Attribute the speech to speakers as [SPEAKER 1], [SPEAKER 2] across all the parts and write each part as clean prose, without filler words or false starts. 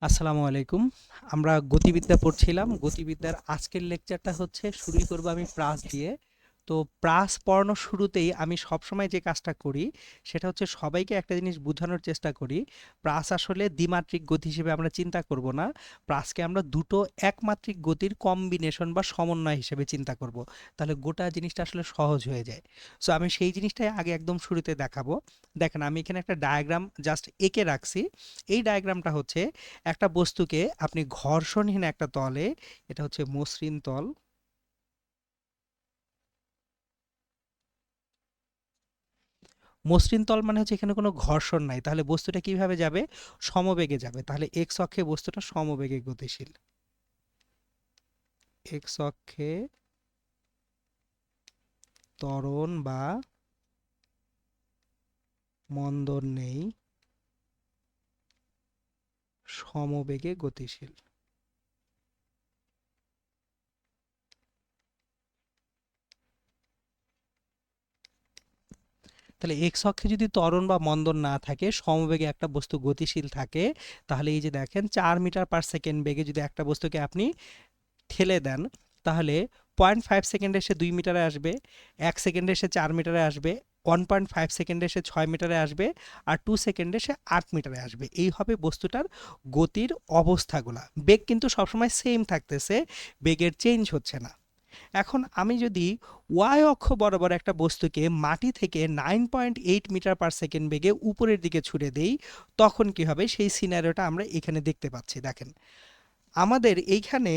[SPEAKER 1] আসসালামু আলাইকুম। আমরা গতিবিদ্যা পড়ছিলাম। গতিবিদ্যার আজকের লেকচারটা হচ্ছে শুরুই করব আমি প্রাস দিয়ে। তো প্রাস পড়ানোর শুরুতেই আমি সবসময় যে কাজটা করি সেটা হচ্ছে সবাইকে একটা জিনিস বোঝানোর চেষ্টা করি। প্রাস আসলে দ্বিমাত্রিক গতি হিসেবে আমরা চিন্তা করব না। প্রাসকে আমরা দুটো একমাত্রিক গতির কম্বিনেশন বা সমন্বয় হিসেবে চিন্তা করব। তাহলে গোটা জিনিসটা আসলে সহজ হয়ে যায়। সো আমি সেই জিনিসটাই আগে একদম শুরুতে দেখাবো। দেখেন আমি এখানে একটা ডায়াগ্রাম জাস্ট এঁকে রাখছি। এই ডায়াগ্রামটা হচ্ছে একটা বস্তুকে আপনি ঘর্ষণহীন একটা তলে, এটা হচ্ছে মসৃণ তল, মসৃণ তল মানে হচ্ছে এখানে কোনো ঘর্ষণ নাই, তাহলে বস্তুটা কিভাবে যাবে? সমবেগে যাবে। তাহলে এক্স অক্ষে বস্তুটা সমবেগে গতিশীল। এক্স অক্ষে ত্বরণ বা মন্দন নেই, সমবেগে গতিশীল। তাহলে এক্স অক্ষে যদি ত্বরণ বা মন্দন না থাকে, সমবেগে একটা বস্তু গতিশীল থাকে, তাহলে এই যে দেখেন 4 মিটার/সেকেন্ড বেগে যদি একটা বস্তুকে আপনি ঠেলে দেন, তাহলে 0.5 সেকেন্ডে সে 2 মিটারে আসবে, 1 সেকেন্ডে সে 4 মিটারে আসবে, 1.5 সেকেন্ডে সে 6 মিটারে আসবে, আর 2 সেকেন্ডে সে 8 মিটারে আসবে। এই হবে বস্তুটার গতির অবস্থাগুলা। বেগ কিন্তু সবসময় সেম থাকতেছে, বেগের চেঞ্জ হচ্ছে না। এখন আমি যদি ওয়াই অক্ষ বরাবর একটা বস্তুকে মাটি থেকে 9.8 মিটার/সেকেন্ড বেগে উপরের দিকে ছুড়ে দেই, তখন কি হবে সেই সিনারিওটা আমরা এখানে দেখতে পাচ্ছি। দেখেন আমাদের এইখানে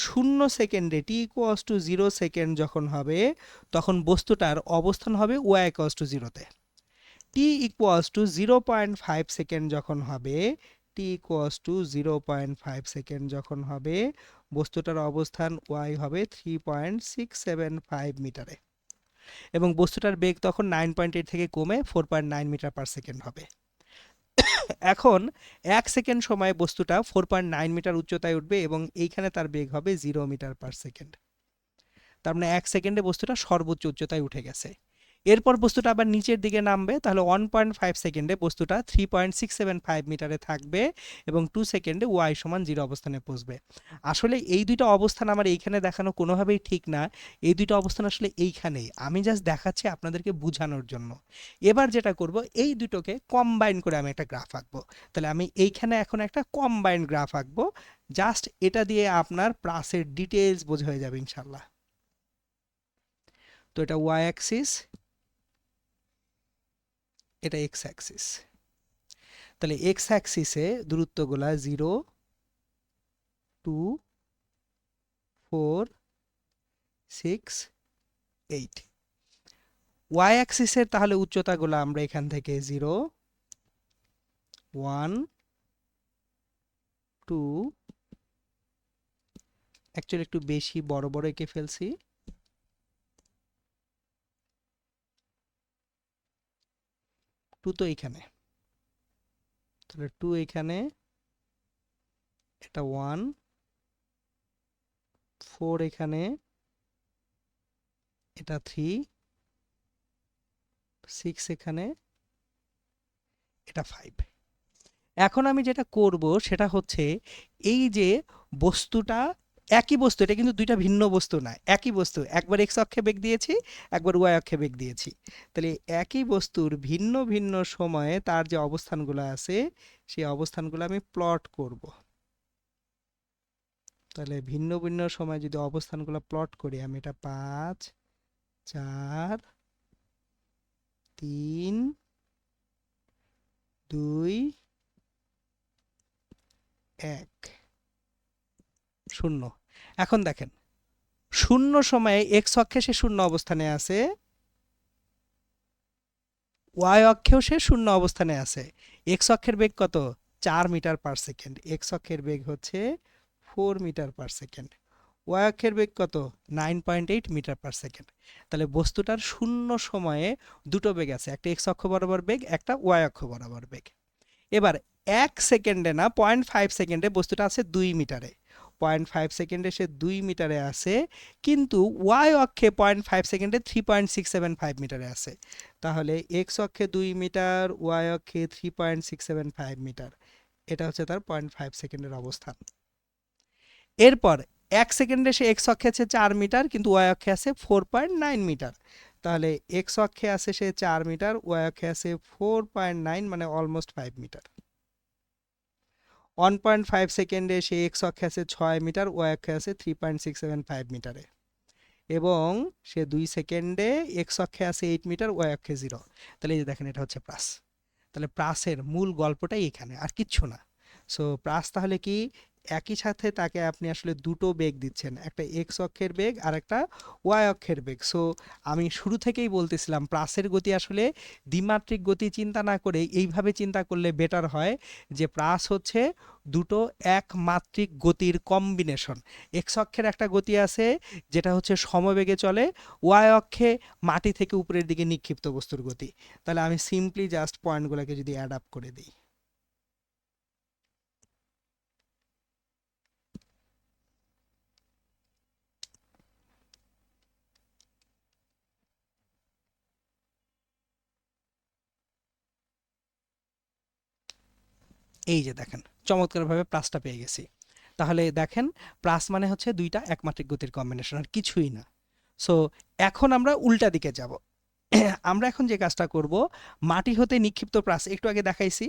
[SPEAKER 1] 0 সেকেন্ডে t=0 সেকেন্ড যখন হবে, তখন বস্তুটার অবস্থান হবে y=0-তে। t=0.5 সেকেন্ড যখন হবে, t=0.5 সেকেন্ড যখন হবে, বস্তুটার অবস্থান y হবে 3.675 মিটারে, এবং বস্তুটার বেগ তখন 9.8 থেকে কমে 4.9 মিটার/সেকেন্ড হবে। এখন 1 সেকেন্ড সময়ে বস্তুটা 4.9 মিটার উচ্চতায় উঠবে এবং এইখানে তার বেগ হবে 0 মিটার/সেকেন্ড। তার মানে 1 সেকেন্ডে বস্তুটা সর্বোচ্চ উচ্চতায় উঠে গেছে। এরপর বস্তুটা আবার নিচের দিকে নামবে, তাহলে 1.5 সেকেন্ডে বস্তুটা 3.675 মিটারে থাকবে এবং 2 সেকেন্ডে y=0 অবস্থানে পৌঁছবে। আসলে এই দুইটা অবস্থান আমার এইখানে দেখানো কোনোভাবেই ঠিক না। এই দুইটা অবস্থান আসলে এইখানেই, আমি জাস্ট দেখাচ্ছি আপনাদেরকে বোঝানোর জন্য। এবার যেটা করব, এই দুটোকে কম্বাইন করে আমি একটা গ্রাফ আঁকবো। তাহলে আমি এইখানে এখন একটা কম্বাইন্ড গ্রাফ আঁকবো। জাস্ট এটা দিয়ে আপনার প্লাসের ডিটেলস বোঝা হয়ে যাবে ইনশাল্লাহ। তো এটা ওয়াই অ্যাক্সিস, এটা এক্স অ্যাক্সিস। তাহলে এক্স অ্যাক্সিসে দূরত্বগুলা 0, 2, 4, 6, 8। ওয়াই অ্যাক্সিসের তাহলে উচ্চতাগুলো আমরা এখান থেকে 0, 1, 2, অ্যাকচুয়ালি একটু বেশি বড় বড় এঁকে ফেলছি, 2 তো এইখানে, তাহলে 2 এইখানে, এটা 1, 4 এখানে, এটা 3, 6 এখানে, এটা 5। এখন আমি যেটা করব সেটা হচ্ছে, এই যে বস্তুটা, একই বস্তু, এটা কিন্তু দুইটা ভিন্ন বস্তু না, একই বস্তু, একবার এক্স অক্ষে বেগ দিয়েছি, একবার ওয়াই অক্ষে বেগ দিয়েছি। তাহলে একই বস্তুর ভিন্ন ভিন্ন সময়ে তার যে অবস্থানগুলো আছে, সেই অবস্থানগুলো আমি প্লট করব। তাহলে ভিন্ন ভিন্ন সময় যদি অবস্থানগুলো প্লট করি, আমি এটা 5, 4, 3, 2, 1, 0। এখন দেখেন, 0 সময়ে এক্স অক্ষে সে 0 অবস্থানে আছে, ওয়াই অক্ষেও সে 0 অবস্থানে আছে। এক্স অক্ষের বেগ কত? 4 মিটার/সেকেন্ড। এক্স অক্ষের বেগ হচ্ছে 4 মিটার/সেকেন্ড। ওয়াই অক্ষের বেগ কত? 9.8 মিটার/সেকেন্ড। তাহলে বস্তুটার 0 সময়ে দুটো বেগ আছে, একটা এক্স অক্ষ বরাবর বেগ, একটা ওয়াই অক্ষ বরাবর বেগ। এবার 1 সেকেন্ডে না, 0.5 সেকেন্ডে বস্তুটা আছে 2 মিটারে। 0.5 সেকেন্ডে সে 2 মিটারে আছে, কিন্তু ওয়াই অক্ষে 0.5 সেকেন্ডে 3.675 মিটারে আছে। তাহলে এক্স অক্ষে 2 মিটার, ওয়াই অক্ষে 3.675 মিটার। এটা হচ্ছে তার 0.5 সেকেন্ডের অবস্থান। এরপর 1 সেকেন্ডে সে এক্স অক্ষে আছে 4 মিটার, কিন্তু ওয়াই অক্ষে আছে 4.9 মিটার। তাহলে এক্স অক্ষে আছে সে 4 মিটার, ওয়াই অক্ষে আছে 4.9, মানে অলমোস্ট 5 মিটার। 1.5 সেকেন্ডে সে এক্স অক্ষে আছে 6 মিটার, ওয়াই অক্ষে আছে 3.675 মিটারে। এবং সে 2 সেকেন্ডে এক্স অক্ষে আছে 8 মিটার, ওয়াই অক্ষে 0। তাহলে এই যে দেখেন, এটা হচ্ছে প্রাস। তাহলে প্রাসের মূল গল্পটাই এখানে, আর কিচ্ছু না। সো প্রাস তাহলে কি, একই সাথে তাকে আপনি আসলে দুটো বেগ দিচ্ছেন, একটা এক্স অক্ষের বেগ আর একটা ওয়াই অক্ষের বেগ। সো আমি শুরু থেকেই বলতেছিলাম প্রাসের গতি আসলে দ্বিমাত্রিক গতি চিন্তা না করে এইভাবে চিন্তা করলে বেটার হয়, যে প্রাস হচ্ছে দুটো একমাত্রিক গতির কম্বিনেশন। এক্স অক্ষের একটা গতি আছে যেটা হচ্ছে সমবেগে চলে, ওয়াই অক্ষে মাটি থেকে উপরের দিকে নিক্ষিপ্ত বস্তুর গতি। তাহলে আমি সিম্পলি জাস্ট পয়েন্টগুলোকে যদি অ্যাড আপ করে দিই, এই যে দেখেন চমৎকারভাবে প্লাসটা পেয়ে গেছি। তাহলে দেখেন প্লাস মানে হচ্ছে দুইটা একমাত্রিক গতির কম্বিনেশন, আর কিছুই না। সো এখন আমরা উল্টা দিকে যাব। আমরা এখন যে কাজটা করব, মাটি হতে নিক্ষিপ্ত প্লাস একটু আগে দেখাইছি,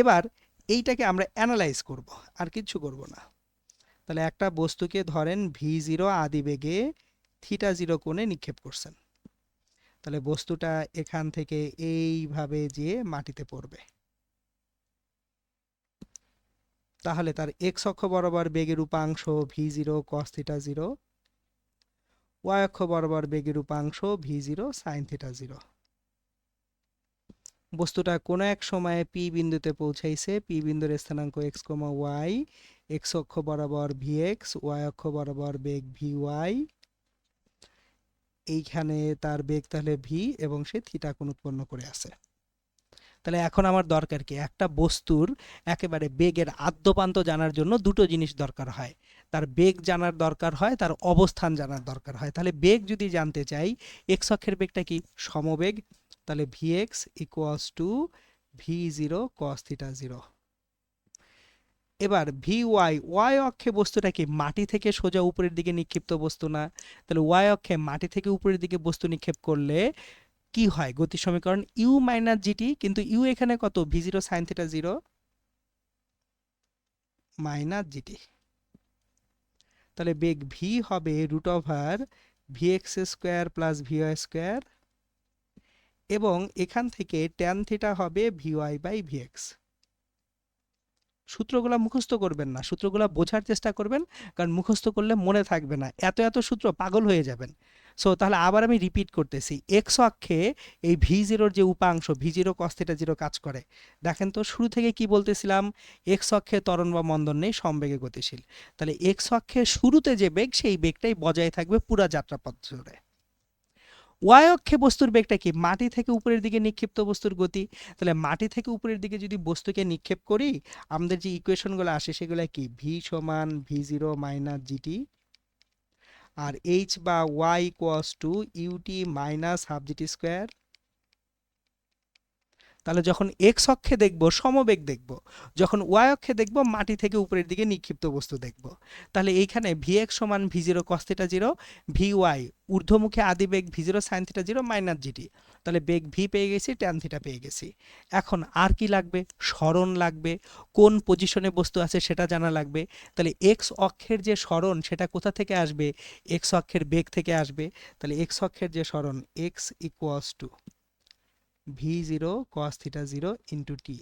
[SPEAKER 1] এবার এইটাকে আমরা অ্যানালাইজ করব, আর কিচ্ছু করব না। তাহলে একটা বস্তুকে ধরেন v0 আদি বেগে θ0 কোণে নিক্ষেপ করছেন। তাহলে বস্তুটা এখান থেকে এইভাবে যেয়ে মাটিতে পড়বে। তাহলে তার এক্স অক্ষ বরাবর বেগের উপাংশ v0 cos θ0, ওয়াই অক্ষ বরাবর বেগের উপাংশ v0 sin θ0। বস্তুটা কোনো এক সময়ে পি বিন্দুতে পৌঁছাইছে, পি বিন্দুর স্থানাঙ্ক এক্স কমা ওয়াই, এক্স অক্ষ বরাবর ভিএক্স, ওয়াই অক্ষ বরাবর বেগ ভিওয়াই। এইখানে তার বেগ তাহলে ভি, এবং সে থিটা কোণ উৎপন্ন করে আছে। তাহলে এখন আমার দরকার কি, একটা বস্তুর একেবারে বেগের আদ্যপান্ত জানার জন্য দুটো জিনিস দরকার হয়। তার বেগ জানার দরকার হয়, তার অবস্থান জানার দরকার হয়। তাহলে বেগ যদি জানতে চাই, এক্স অক্ষের বেগটা কি, সমবেগ। তাহলে VX equals to v0 cos θ0। এবার ভি ওয়াই, ওয়াই অক্ষে বস্তুটা কি, মাটি থেকে সোজা উপরের দিকে নিক্ষিপ্ত বস্তু না। তাহলে ওয়াই অক্ষে মাটি থেকে উপরের দিকে বস্তু নিক্ষেপ করলে কি হয়, গতি সমীকরণ ইউ মাইনাস জিটি, কিন্তু ইউ এখানে কত, v0 sin θ0 মাইনাস জিটি। তাহলে বেগ ভি হবে √over vx square plus vy square, এবং এখান থেকে ট্যান থিটা হবে ভিওয়াই বাই ভিএক্স। সূত্রগুলা মুখস্থ করবেন না, সূত্রগুলা বোঝার চেষ্টা করবেন, কারণ মুখস্থ করলে মনে থাকবে না, এত এত সূত্র পাগল হয়ে যাবেন। সো তাহলে আবার আমি রিপিট করতেছি, এক্স অক্ষে এই v0 যে উপাংশ v0 cos θ0 কাজ করে। দেখেন তো শুরু থেকে কি বলতেছিলাম, এক্স অক্ষে ত্বরণ বা মন্দন নেই, সমবেগে গতিশীল। তাহলে এক্স অক্ষে শুরুতে যে বেগ, সেই বেগটাই বজায় থাকবে পুরা যাত্রাপথ জুড়ে। ওয়াই অক্ষে বস্তুর বেগটা কি, মাটি থেকে উপরের দিকে নিক্ষিপ্ত বস্তুর গতি। তাহলে মাটি থেকে উপরের দিকে যদি বস্তুকে নিক্ষেপ করি, আমাদের যে ইকুয়েশনগুলো আসে সেগুলো কি, ভি সমান v0 মাইনাস জিটি, আর এইচ বা y equals to ut minus half gt square. তাহলে যখন এক্স অক্ষে দেখব সমবেগ দেখব, যখন ওয়াই অক্ষে দেখব মাটি থেকে উপরের দিকে নিক্ষিপ্ত বস্তু দেখব। তাহলে এইখানে ভিএক্স সমান v0 cos θ0, ভিওয়াই ঊর্ধ্বমুখী আদিবেগ v0 sin θ0 মাইনাস জিটি। তাহলে বেগ ভি পেয়ে গেছি, ট্যান থিটা পেয়ে গেছি। এখন আর কি লাগবে, সরণ লাগবে, কোন পজিশনে বস্তু আছে সেটা জানা লাগবে। তাহলে এক্স অক্ষের যে সরণ সেটা কোথা থেকে আসবে, এক্স অক্ষের বেগ থেকে আসবে। তাহলে এক্স অক্ষের যে সরণ x equals to v0 cos θ0 into T.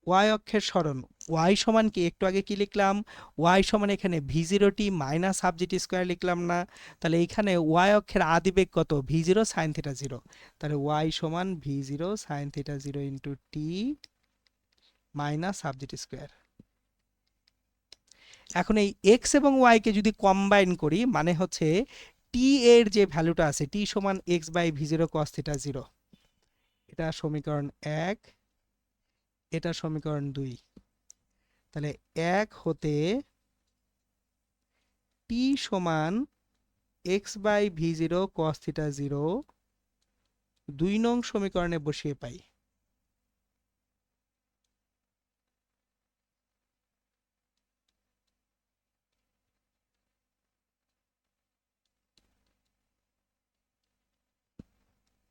[SPEAKER 1] Y অক্ষের সরণ ওয়াই সমান কি, একটু আগে কি লিখলাম, ওয়াই সমান এখানে v0t minus half gt square লিখলাম না। তাহলে এখানে ওয়াই অক্ষের আদিবেগ কত, v0 sin θ0। তাহলে ওয়াই সমান v0 sin θ0 into t minus half gt square. এখন এই এক্স এবং ওয়াইকে যদি কম্বাইন করি, মানে হচ্ছে টি এর যে ভ্যালুটা আছে, টি সমান এক্স বাই v0 cos θ0, এটা সমীকরণ 1, এটা সমীকরণ 2। তাহলে 1 হতে টি সমান এক্স বাই v0 cos θ0 2 নং সমীকরণে বসিয়ে পাই।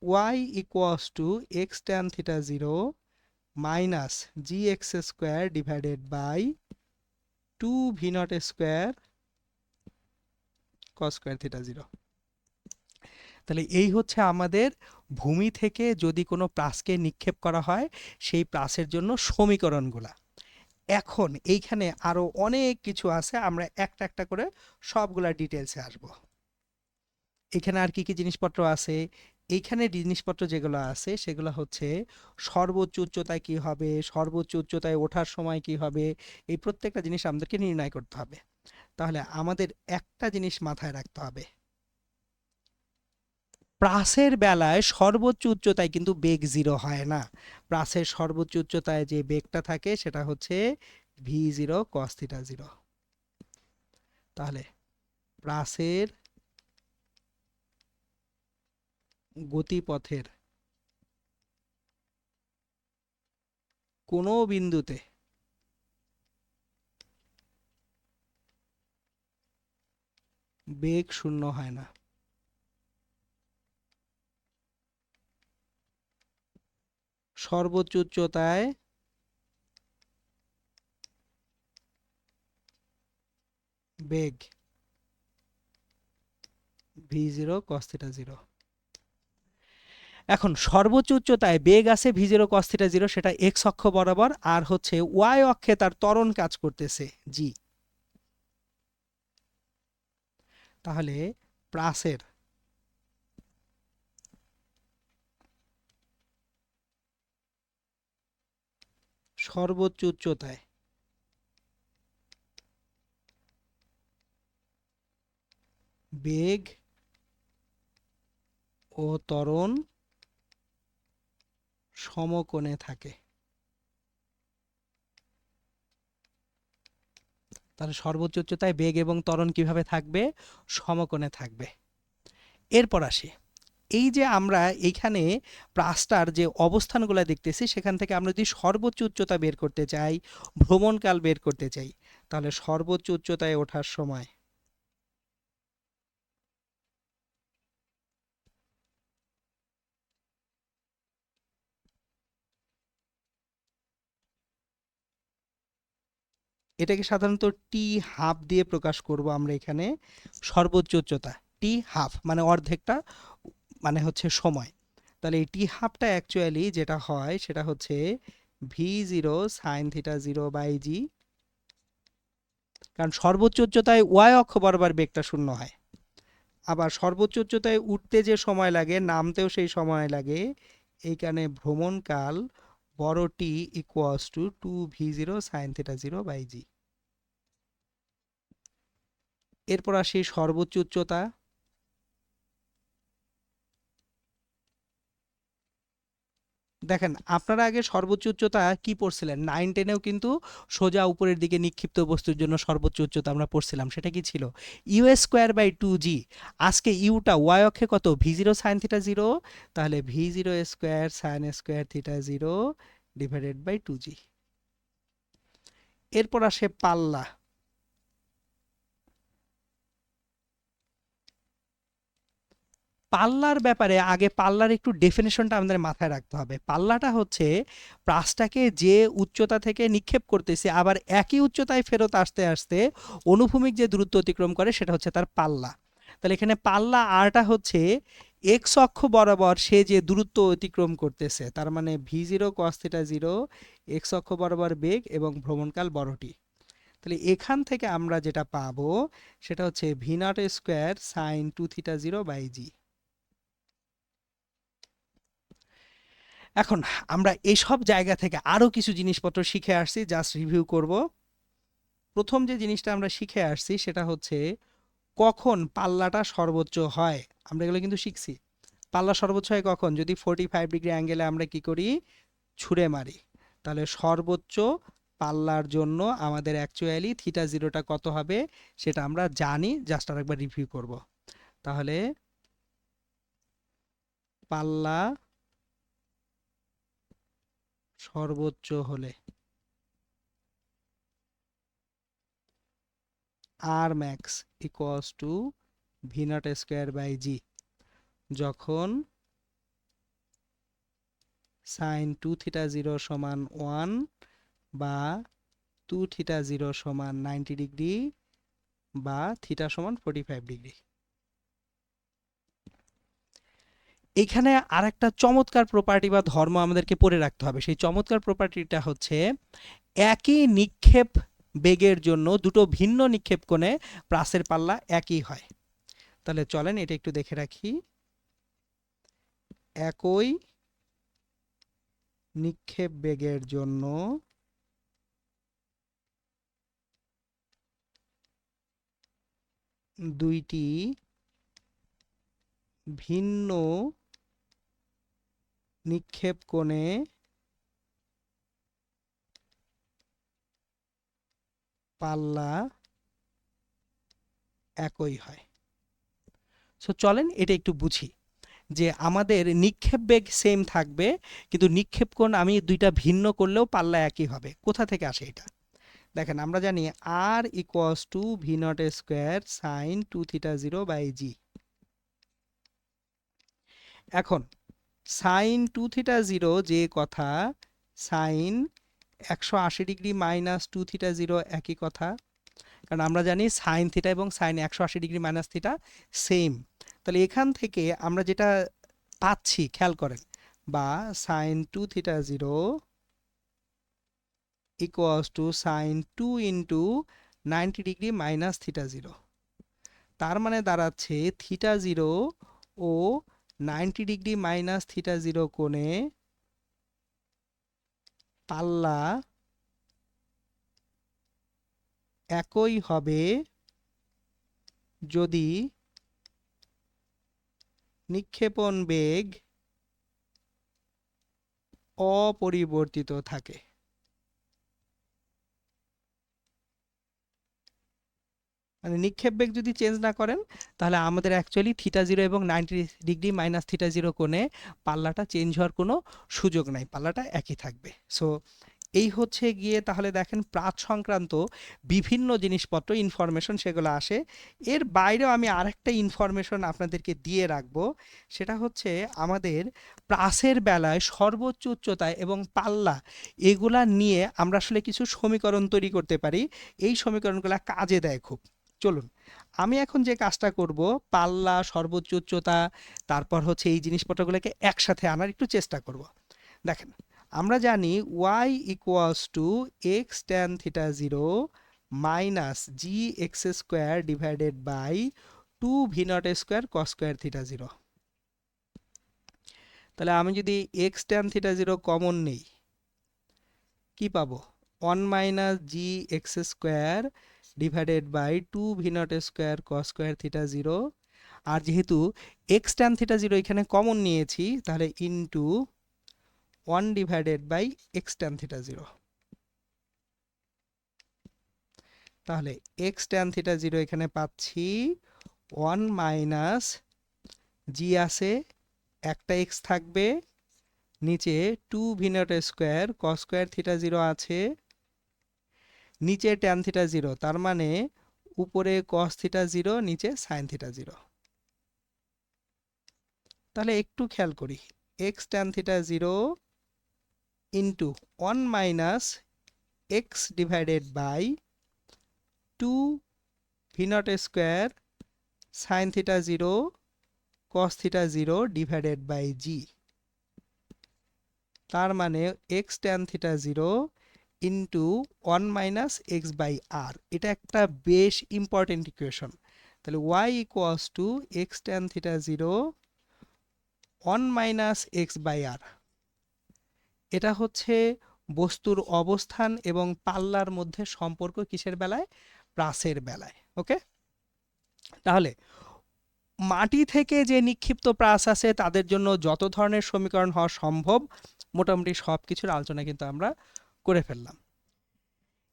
[SPEAKER 1] Y equals to x tan theta 0 minus G x square divided by 2 v0 square cos square theta 0। তাহলে এই হচ্ছে আমাদের ভূমি থেকে যদি কোনো প্লাসকে নিক্ষেপ করা হয় সেই প্লাসের জন্য সমীকরণগুলা। এখন এইখানে আরো অনেক কিছু আছে, আমরা একটা একটা করে সবগুলা ডিটেলসে আসব। এখানে আর কি কি জিনিসপত্র আছে, এইখানে জিনিসপত্র যেগুলো আছে সেগুলো হচ্ছে সর্বোচ্চ উচ্চতায় কি হবে, সর্বোচ্চ উচ্চতায় ওঠার সময় কি হবে, এই প্রত্যেকটা জিনিস আমাদেরকে নির্ণয় করতে হবে। তাহলে আমাদের একটা জিনিস মাথায় রাখতে হবে, প্রাসের বেলায় সর্বোচ্চ উচ্চতায় কিন্তু বেগ 0 হয় না। প্রাসের সর্বোচ্চ উচ্চতায় যে বেগটা থাকে সেটা হচ্ছে v0 cos থিটা 0। তাহলে প্রাসের গতিপথের কোনো বিন্দুতে বেগ শূন্য হয় না। সর্বোচ্চ উচ্চতায় বেগ v0 cos থিটা 0। এখন সর্বোচ্চ উচ্চতায় বেগ আছে v0 cos থিটা 0, সেটা x অক্ষ বরাবর, আর হচ্ছে y অক্ষে তার ত্বরণ কাজ করতেছে g। তাহলে প্রাসের সর্বোচ্চ উচ্চতায় বেগ ও ত্বরণ সমকোণে থাকে। তাহলে সর্বোচ্চ উচ্চতায় বেগ এবং ত্বরণ কিভাবে থাকবে? সমকোণে থাকবে। এরপর আসি, এই যে আমরা এইখানে প্রাস্টার যে অবস্থানগুলো দেখতেছি সেখান থেকে আমরা যদি সর্বোচ্চ উচ্চতা বের করতে চাই, ভ্রমণকাল বের করতে চাই, তাহলে সর্বোচ্চ উচ্চতায় ওঠার সময় এটাকে সাধারণত টি হাফ দিয়ে প্রকাশ করব আমরা এখানে। সর্বোচ্চ উচ্চতা টি হাফ মানে অর্ধেকটা, মানে হচ্ছে সময়। তাহলে এই টি হাফটা অ্যাকচুয়ালি যেটা হয় সেটা হচ্ছে v0 sin থিটা 0 বাই জি। কারণ সর্বোচ্চ উচ্চতায় ওয়াই অক্ষ বরাবর বেগটা শূন্য হয়, আবার সর্বোচ্চ উচ্চতায় উঠতে যে সময় লাগে নামতেও সেই সময় লাগে, এইখানে ভ্রমণকাল বড় T equals to 2v0 sin theta 0 by G. এরপর আসি সর্বোচ্চ উচ্চতা। দেখেন আপনারা আগে সর্বোচ্চ উচ্চতা কি পড়ছিলেন, 9-10-এও কিন্তু সোজা উপরের দিকে নিক্ষিপ্ত বস্তুর জন্য সর্বোচ্চ উচ্চতা আমরা পড়ছিলাম, সেটা কি ছিল? U square by 2g। আজকে ইউটা ওয়াই অক্ষে কত? v0 sin থিটা 0, তাহলে v0 square sin square theta 0 divided by 2g। এরপর আসে পাল্লা। পাল্লার ব্যাপারে আগে পাল্লার একটু ডেফিনেশনটা আমাদের মাথায় রাখতে হবে। পাল্লাটা হচ্ছে প্রাসটাকে যে উচ্চতা থেকে নিক্ষেপ করতেছে আবার একই উচ্চতায় ফেরত আসতে আসতে অনুভূমিক যে দূরত্ব অতিক্রম করে সেটা হচ্ছে তার পাল্লা। তাহলে এখানে পাল্লা আরটা হচ্ছে এক্স অক্ষ বরাবর সে যে দূরত্ব অতিক্রম করতেছে, তার মানে v0 cos থিটা 0 এক্স অক্ষ বরাবর বেগ এবং ভ্রমণকাল বড়টি। তাহলে এখান থেকে আমরা যেটা পাবো সেটা হচ্ছে v0 square sin 2 theta 0 by G. এখন আমরা এসব জায়গা থেকে আরো কিছু জিনিসপত্র শিখে আসছি, জাস্ট রিভিউ করব। প্রথম যে জিনিসটা আমরা শিখে আসছি সেটা হচ্ছে কখন পাল্লাটা সর্বোচ্চ হয়। আমরা এগুলো কিন্তু শিখছি। পাল্লা সর্বোচ্চ হয় কখন? যদি 45 ডিগ্রি অ্যাঙ্গেলে আমরা কি করি? ছুঁড়ে মারি। তাহলে সর্বোচ্চ পাল্লার জন্য আমাদের অ্যাকচুয়ালি থিটা 0টা কত হবে সেটা আমরা জানি, জাস্ট আরেকবার রিভিউ করব। তাহলে পাল্লা সর্বোচ্চ হলে R max equals to v0 square by G. যখন সাইন 2 থিটা 0 সমান 1 বা 2 থিটা 0 সমান 90 ডিগ্রি বা থিটা সমান 45 ডিগ্রি। এখানে আরেকটা চমৎকার প্রপার্টি বা ধর্ম আমাদেরকে পড়ে রাখতে হবে। সেই চমৎকার প্রপার্টিটা হচ্ছে একই নিক্ষেপ বেগের জন্য দুটো ভিন্ন নিক্ষেপ কোণে প্রাসের পাল্লা একই হয়। তাহলে চলেন এটা একটু দেখে রাখি। একই নিক্ষেপ বেগের জন্য দুইটি ভিন্ন নিক্ষেপ কোণে পাল্লা একই হয়। সো চলেন এটা একটু বুঝি যে আমাদের নিক্ষেপ বেগ সেম থাকবে কিন্তু নিক্ষেপ কোণ আমি দুইটা ভিন্ন করলেও পাল্লা একই হবে। কোথা থেকে আসে এটা? দেখেন আমরা জানি r equals to V naught square sine 2 theta 0 by G. এখন সাইন 2 থিটা 0 যে কথা, সাইন 180 ডিগ্রি মাইনাস 2 থিটা 0 একই কথা, কারণ আমরা জানি সাইন থিটা এবং sine 180 degree minus theta same. তাহলে এখান থেকে আমরা যেটা পাচ্ছি খেয়াল করেন, বা sine 2 theta 0 equals to sine 2 into 90 degree minus theta 0। তার মানে দাঁড়াচ্ছে থিটা 0 ও 90 ডিগ্রি মাইনাস থিটা 0 কোণে পাল্লা একই হবে যদি নিক্ষেপণ বেগ অপরিবর্তিত থাকে। মানে নিক্ষেপ বেগ যদি চেঞ্জ না করেন তাহলে আমাদের অ্যাকচুয়ালি থিটা 0 এবং 90 ডিগ্রি মাইনাস থিটা 0 কোণে পাল্লাটা চেঞ্জ হওয়ার কোনো সুযোগ নাই, পাল্লাটা একই থাকবে। সো এই হচ্ছে গিয়ে তাহলে দেখেন প্রাত সংক্রান্ত বিভিন্ন জিনিসপত্র ইনফরমেশন সেগুলো আসে। এর বাইরেও আমি আরেকটা ইনফরমেশন আপনাদেরকে দিয়ে রাখবো, সেটা হচ্ছে আমাদের প্রাসের বেলায় সর্বোচ্চ উচ্চতায় এবং পাল্লা এগুলা নিয়ে আমরা আসলে কিছু সমীকরণ তৈরি করতে পারি। এই সমীকরণগুলো কাজে দেয় খুব। চলুন আমি এখন যে কাজটা করব, পাল্লা, সর্বোচ্চ উচ্চতা, তারপর হচ্ছে এই জিনিসপত্রগুলোকে একসাথে আনার একটু চেষ্টা করব। দেখেন আমরা জানি y equals to x tan theta 0 minus G x square divided by 2 V naught square cos square theta 0। তাহলে আমি যদি এক্স ট্যান থিটা 0 কমন নেই কি পাবো? 1 minus G x square divided by 2 V naught square cos square theta 0। আর যেহেতু x tan theta 0 এখানে common নিয়েছি তাহলে into 1 divided by x tan theta 0। তাহলে এক্স ট্যান থিটা 0 এখানে পাচ্ছি 1 মাইনাস জি আছে, একটা এক্স থাকবে, নিচে 2 V naught square cos square theta 0 আছে, নিচে ট্যান থিটা 0, তার মানে উপরে কস থিটা 0 নিচে সাইন থিটা 0। তাহলে একটু খেয়াল করি, X tan theta 0 into 1 minus X divided by 2 V naught square sine theta 0 cos theta 0 divided by G. তার মানে X tan theta 0 into 1 minus X by R. এটা একটা বেশ ইম্পর্টেন্ট ইকুয়েশন। তাহলে y equals to x tan theta 0 1 minus X by R. এটা হচ্ছে বস্তুর অবস্থান এবং পাল্লার মধ্যে সম্পর্ক কিসের বেলায়? প্রাসের বেলায়। ওকে, তাহলে মাটি থেকে যে নিক্ষিপ্ত প্রাস আছে তাদের জন্য যত ধরনের সমীকরণ হওয়া সম্ভব মোটামুটি সব কিছুর আলোচনা কিন্তু আমরা করে ফেললাম।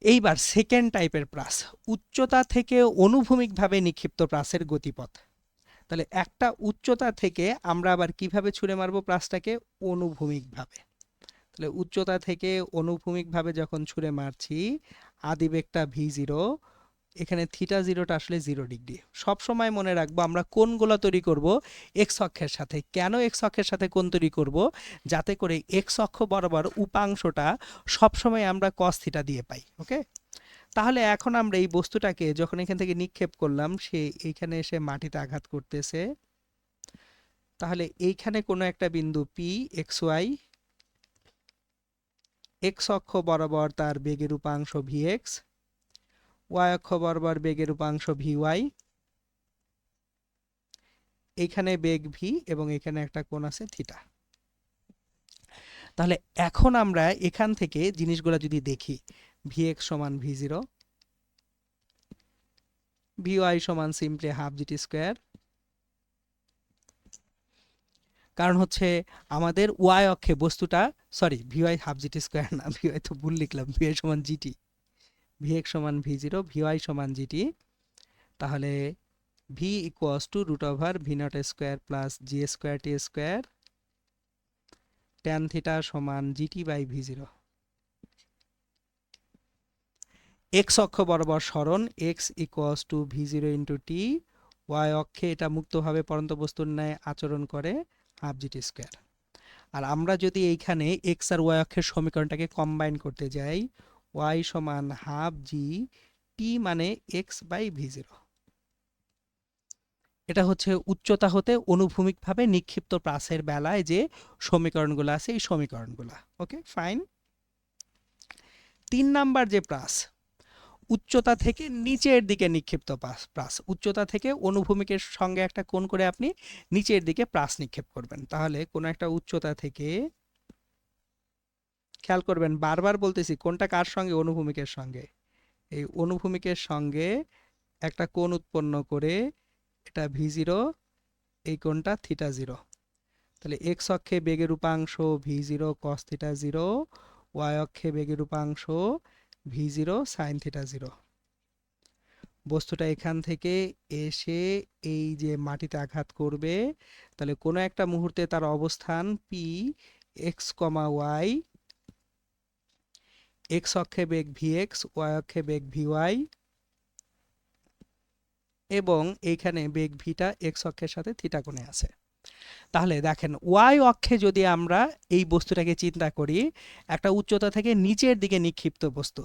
[SPEAKER 1] এইবার সেকেন্ড টাইপের প্রাস, উচ্চতা থেকে অনুভূমিকভাবে নিক্ষিপ্ত প্রাসের গতিপথ। তাহলে একটা উচ্চতা থেকে আমরা আবার কিভাবে ছুঁড়ে মারবো প্রাসটাকে? অনুভূমিকভাবে। তাহলে উচ্চতা থেকে অনুভূমিকভাবে যখন ছুঁড়ে মারছি, আদিবেগটা v0, এখানে থিটা জিরোটা আসলে 0 ডিগ্রি। সবসময় মনে রাখবো আমরা কোণগুলো তৈরি করব এক্স অক্ষের সাথে। কেন এক্স অক্ষের সাথে কোণ তৈরি করব? যাতে করে এক্স অক্ষ বরাবর উপাংশটা সবসময় আমরা কস থিটা দিয়ে পাই। ওকে, তাহলে এখন আমরা এই বস্তুটাকে যখন এখান থেকে নিক্ষেপ করলাম, সে এইখানে এসে মাটিতে আঘাত করতেছে। তাহলে এইখানে কোনো একটা বিন্দু পি এক্স ওয়াই, এক্স অক্ষ বরাবর তার বেগের উপাংশ ভি এক্স, ওয়াই অক্ষ বরাবর বেগের উপাংশ ভি ওয়াই, এইখানে বেগ ভি এবং এখানে একটা কোণ আছে থিটা। তাহলে এখন আমরা এখান থেকে জিনিসগুলো যদি দেখি, ভি এক্স সমান ভি জিরো, ভি ওয়াই সমান সিম্পলি হাফ জিটি স্কোয়ার। কারণ হচ্ছে আমাদের ওয়াই অক্ষে বস্তুটা, sorry v y half gt square না, ভি ওয়াই তো ভুল লিখলাম, ভি ওয়াই সমান জিটি, ভি এক্স সমান ভি জিরো, ভি ওয়াই সমান জিটি। তাহলে v equals to root over v not square plus g square t square tan theta সমান gt by v zero. X অক্ষ বরাবর সরণ x equals to v zero into T, y অক্ষে এটা মুক্তভাবে পরন্ত বস্তুর ন্যায় আচরণ করে হাফ জিটি স্কোয়ার। আর আমরা যদি এইখানে এক্স আর ওয়াই অক্ষের সমীকরণটাকে কম্বাইন করতে যাই, ওয়াই সমান হাফ জি টি মানে এক্স বাই ভি জিরো। এটা হচ্ছে উচ্চতা হতে অনুভূমিকভাবে নিক্ষিপ্ত প্রাসের বেলায় যে সমীকরণগুলো আছে, এই সমীকরণগুলো। Okay fine. 3 নাম্বার যে প্রাস, উচ্চতা থেকে নিচের দিকে নিক্ষিপ্ত প্রাস, উচ্চতা থেকে অনুভূমিকের সঙ্গে একটা কোণ করে আপনি নিচের দিকে প্রাস নিক্ষেপ করবেন। তাহলে কোনো একটা উচ্চতা থেকে, খেয়াল করবেন বারবার বলতেছি কোনটা কার সঙ্গে, অনুভূমিকের সঙ্গে, এই অনুভূমিকের সঙ্গে একটা কোণ উৎপন্ন করে, এটা ভি জিরো, এই কোণটা থিটা জিরো। তাহলে এক্স অক্ষে বেগের উপাংশ v zero cos theta zero, y অক্ষে বেগের উপাংশ v zero sine theta zero. বস্তুটা এখান থেকে এসে এই যে মাটিতে আঘাত করবে, তাহলে কোনো একটা মুহূর্তে তার অবস্থান P x comma Y, x অক্ষে বেগ ভি এক্স, ওয়াই অক্ষে বেগ ভি ওয়াই, এবং এইখানে বেগ ভিটা এক্স অক্ষের সাথে থিটা কোণে আছে। তাহলে দেখেন ওয়াই অক্ষে যদি আমরা এই বস্তুটাকে চিন্তা করি, একটা উচ্চতা থেকে নিচের দিকে নিক্ষিপ্ত বস্তু,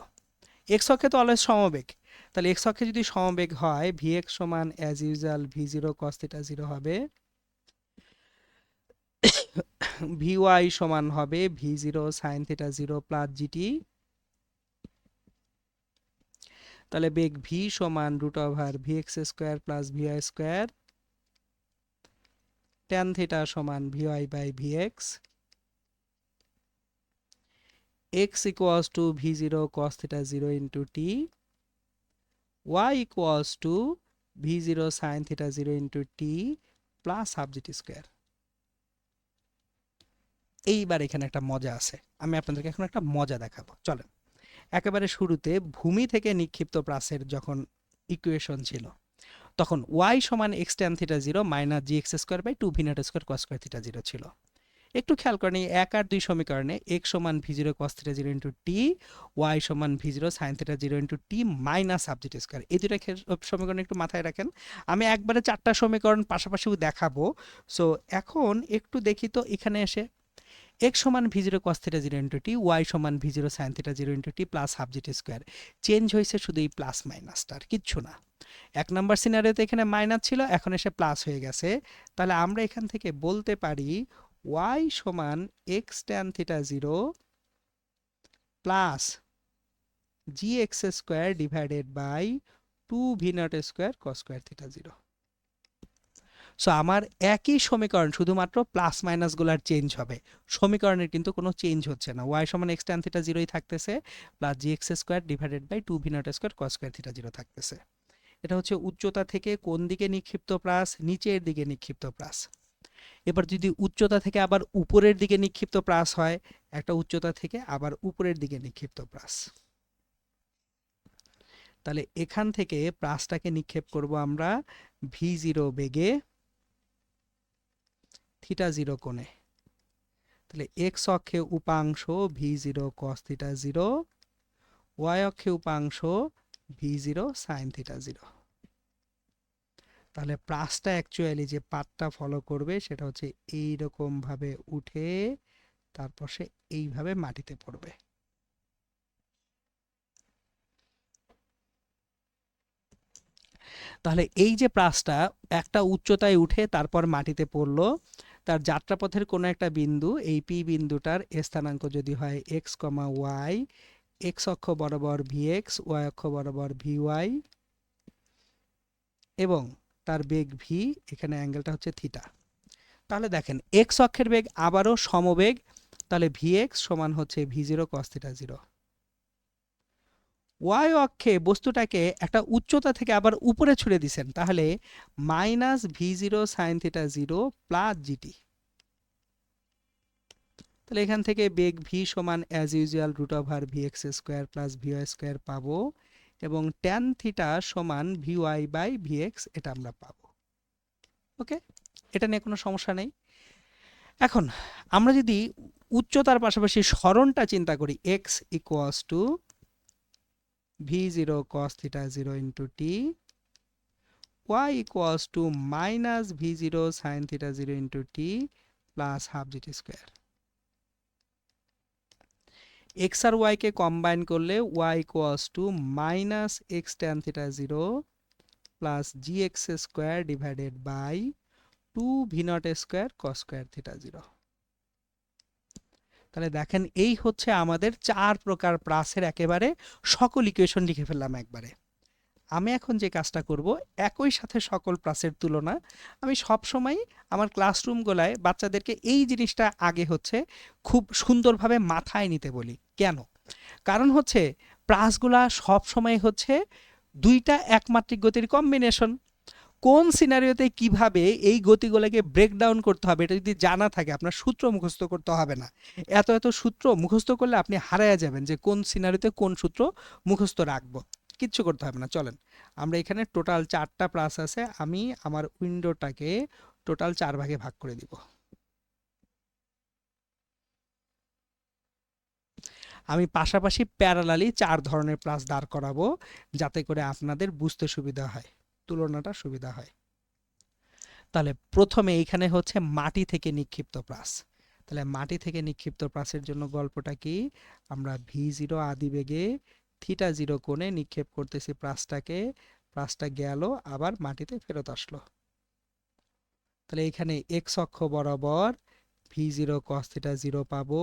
[SPEAKER 1] এক্স অক্ষে তো অলওয়েজ সমবেগ। তাহলে এক্স অক্ষে যদি সমবেগ হয়, ভি এক্স সমান as usual v zero cos theta zero হবে, ভি ওয়াই সমান হবে v zero sine theta zero plus gt. তাহলে বেগ ভি সমান root over v x square plus v y square tan theta সমান v y by v x, x equals to v zero cos theta zero into T, y equals to v zero sine theta zero into t plus half gt square. এইবার এখানে একটা মজা আছে, আমি আপনাদেরকে এখন একটা মজা দেখাবো। চলেন, একেবারে শুরুতে ভূমি থেকে নিক্ষিপ্ত প্রাসের যখন ইকুয়েশন ছিল, তখন ওয়াই সমান x tan theta zero minus G x square by two V naught square cos square theta zero ছিল। একটু খেয়াল করেন এই 1 আর 2 সমীকরণে এক্স সমান v zero cos theta zero into টি, ওয়াই সমান v zero sine theta zero into t minus half gt square, এই দুটো সমীকরণ একটু মাথায় রাখেন। আমি একবারে 4টা সমীকরণ পাশাপাশিও দেখাবো। সো এখন একটু দেখি তো এখানে এসে এক্স সমান v zero cos theta zero into টি, ওয়াই সমান v zero sine theta zero into t plus half gt square. Change হয়েছে শুধু এই প্লাস মাইনাসটা, আর কিচ্ছু না। 1 নম্বর সিনারিওতে এখানে মাইনাস ছিল, এখন এসে প্লাস হয়ে গেছে। তাহলে আমরা এখান থেকে বলতে পারি ওয়াই সমান x tan theta zero plus g x square divided by two V naught square cos square theta zero. So আমার একই সমীকরণ, শুধুমাত্র প্লাস মাইনাস গুলার চেঞ্জ হবে, সমীকরণের কিন্তু কোনো চেঞ্জ হচ্ছে না। ওয়াই সমান এক্স ট্যান থিটা জিরোই থাকতেছে, plus g x square divided by two V naught square cos square theta zero থাকতেছে। এটা হচ্ছে উচ্চতা থেকে কোন দিকে নিক্ষিপ্ত প্রাস, নিচের দিকে নিক্ষিপ্ত প্রাস। এবার যদি উচ্চতা থেকে আবার উপরের দিকে নিক্ষিপ্ত প্রাস হয়, একটা উচ্চতা থেকে আবার উপরের দিকে নিক্ষিপ্ত প্রাস, তাহলে এখান থেকে প্রাসটাকে নিক্ষেপ করব আমরা ভি জিরো বেগে থিটা জিরো কোণে। তাহলে এক্স অক্ষে উপাংশ v zero cos theta zero, y অক্ষে উপাংশ v0 sin থিটা 0। তাহলে প্লাসটা অ্যাকচুয়ালি যে পাথটা ফলো করবে সেটা হচ্ছে এইরকম ভাবে উঠে তারপর সে এইভাবে মাটিতে পড়বে। তাহলে এই যে প্লাসটা একটা উচ্চতায় উঠে তারপর মাটিতে পড়লো, তার যাত্রাপথের কোনো একটা বিন্দু, এই পি বিন্দুটার স্থানাঙ্ক যদি হয় এক্স কমা ওয়াই, এক্স অক্ষ বরাবর ভিএক্স, ওয়াই অক্ষ বরাবর ভিওয়াই, এবং তার বেগ ভি, এখানে অ্যাঙ্গেলটা হচ্ছে থিটা। তাহলে দেখেন এক্স অক্ষের বেগ আবারও সমবেগ, তাহলে ভিএক্স সমান হচ্ছে ভি0 কস থিটা 0। ওয়াই অক্ষে বস্তুটাকে একটা উচ্চতা থেকে আবার উপরে ছুড়ে দিছেন, তাহলে minus v sine theta 0 plus gt. তাহলে এখান থেকে বেগ ভি সমান as usual root over vx square plus vy square পাবো, এবং ট্যান থিটা সমান ভিওয়াই বাই ভিএক্স, এটা আমরা পাবো। ওকে, এটা নিয়ে কোনো সমস্যা নেই। এখন আমরা যদি উচ্চতার পাশাপাশি সরণটা চিন্তা করি, x equals to v0 cos theta 0 into t, y equals to minus v0 sin theta 0 into t plus half gt square। x R y K combine করলে y equals to minus x tan theta 0 plus gx square divided by 2 v naught square cos square theta 0। তাহলে দেখেন এই হচ্ছে আমাদের 4 প্রকার প্লাসের একেবারে সকল ইকুয়েশন লিখে ফেললাম একবারে। আমি এখন যে কাজটা করব, একই সাথে সকল প্লাসের তুলনা, আমি সবসময় আমার ক্লাসরুমগুলায় বাচ্চাদেরকে এই জিনিসটা আগে হচ্ছে খুব সুন্দরভাবে মাথায় নিতে বলি। কেন? কারণ হচ্ছে প্লাসগুলা সবসময় হচ্ছে দুইটা একমাত্রিক গতির কম্বিনেশন। কোন সিনারিওতে কিভাবে এই গতিগুলোকে ব্রেকডাউন করতে হবে এটা যদি জানা থাকে, আপনার সূত্র মুখস্থ করতে হবে না। এত এত সূত্র মুখস্থ করলে আপনি হারায়া যাবেন যে কোন সিনারিওতে কোন সূত্র মুখস্থ রাখবো। কিচ্ছু করতে হবে না। চলেন আমরা এখানে টোটাল 4টা প্লাস আছে, আমি আমার উইন্ডোটাকে টোটাল 4 ভাগে ভাগ করে দিব। আমি পাশাপাশি প্যারালালি 4 ধরনের প্লাস দাঁড় করাবো, যাতে করে আপনাদের বুঝতে সুবিধা হয়, তুলনাটা সুবিধা হয়। তাহলে প্রথমে এইখানে হচ্ছে মাটি থেকে নিক্ষিপ্ত প্লাস। তাহলে মাটি থেকে নিক্ষিপ্ত প্লাসের জন্য গল্পটা কি, আমরা v0 আদি বেগে থিটা 0 কোণে নিক্ষেপ করতেছি প্লাসটাকে, প্লাসটা গেল আবার মাটিতে ফেরত আসলো। তাহলে এখানে এক্স অক্ষ বরাবর v0 cos থিটা 0 পাবো,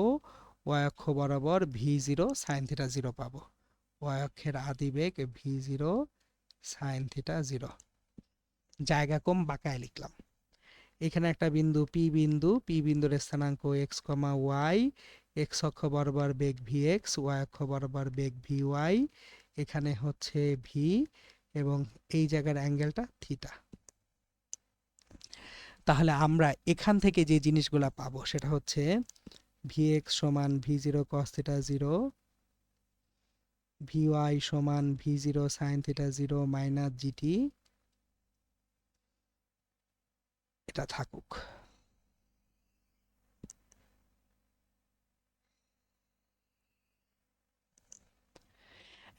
[SPEAKER 1] ওয়াই অক্ষ বরাবর v0 sin থিটা 0 পাবো। ওয়াই অক্ষের আদি বেগ v0 sin থিটা 0, জায়গা কম বাঁকায় লিখলাম। এখানে একটা বিন্দু পি বিন্দু, পি বিন্দুর স্থানাঙ্ক এক্স কমা ওয়াই, এক্স অক্ষ বরাবর বেগ ভি এক্স, ওয়াই অক্ষ বরাবর বেগ ভি ওয়াই, এখানে হচ্ছে ভি, এবং এই জায়গার অ্যাঙ্গেলটা থিটা। তাহলে আমরা এখান থেকে যে জিনিসগুলা পাবো সেটা হচ্ছে ভি এক্স সমান v0 cos theta 0, V y সমান v0 sin theta 0 minus GT, এটা থাকুক।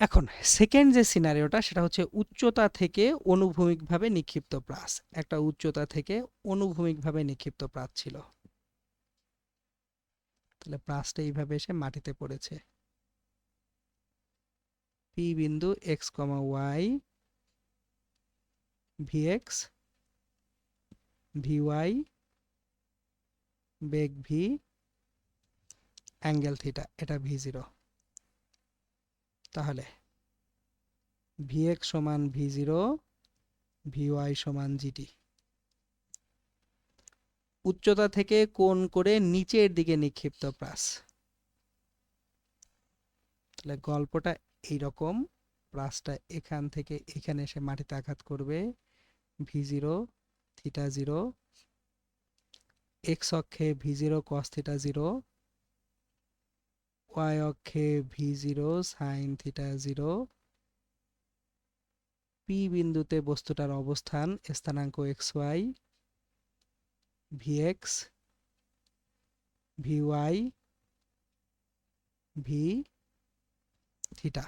[SPEAKER 1] এখন সেকেন্ড যে সিনারিওটা সেটা হচ্ছে উচ্চতা থেকে অনুভূমিকভাবে নিক্ষিপ্ত প্লাস। একটা উচ্চতা থেকে অনুভূমিকভাবে নিক্ষিপ্ত প্লাস ছিল, তাহলে প্লাসটা এইভাবে এসে মাটিতে পড়েছে। পি বিন্দু x comma y, v x, v y, বেগ ভি, অ্যাঙ্গেল থিটা, এটা v0। তাহলে ভি এক্স সমান v0, ভি ওয়াই সমান জিটি। উচ্চতা থেকে কোণ করে নিচের দিকে নিক্ষিপ্ত প্লাস। তাহলে গল্পটা এইরকম, প্লাসটা এখান থেকে এখানে এসে মাটিতে আঘাত করবে, v0 থিটা 0, এক্স অক্ষে v0 cos থিটা 0, ওয়াই অক্ষে v0 sin থিটা 0, পি বিন্দুতে বস্তুটার অবস্থান স্থানাঙ্ক xy, vx, vy, v theta.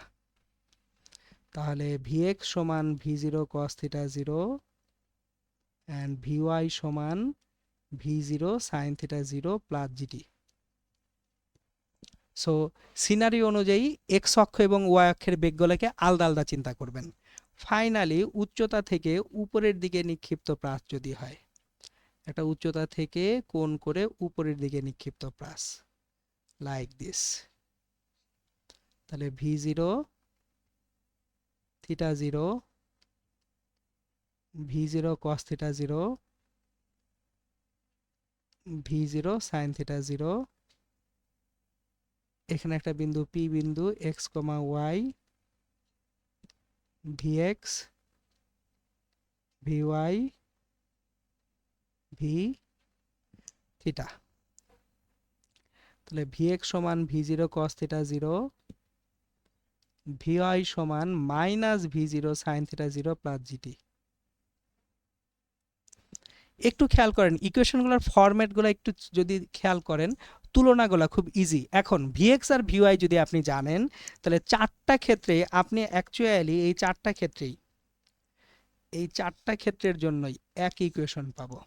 [SPEAKER 1] তাহলে Vx সমান V0 cos theta 0 and Vy সমান V0 sin theta 0 plus GT। So scenery অনুযায়ী এক্স অক্ষ এবং ওয়াই অক্ষের বেগগুলোকে আলাদা আলাদা চিন্তা করবেন। ফাইনালি উচ্চতা থেকে উপরের দিকে নিক্ষিপ্ত প্রাস যদি হয়, একটা উচ্চতা থেকে কোণ করে উপরের দিকে নিক্ষিপ্ত প্রাস লাইক দিস, তাহলে V0 theta 0 V0 cos theta 0 V0 sin theta 0, এখানে একটা বিন্দু P বিন্দু x, y Vx Vy V theta. তাহলে Vx সমান V0 cos theta 0, Vy সমান minus V0 sin theta 0 plus GT। একটু খেয়াল করেন ইকুয়েশনগুলোর ফরম্যাটগুলো একটু যদি খেয়াল করেন, তুলনাগুলো খুব ইজি। এখন Vx আর Vy যদি আপনি জানেন, তাহলে চারটা ক্ষেত্রে আপনি অ্যাকচুয়ালি এই চারটা ক্ষেত্রের জন্যই এক ইকুয়েশন পাবো।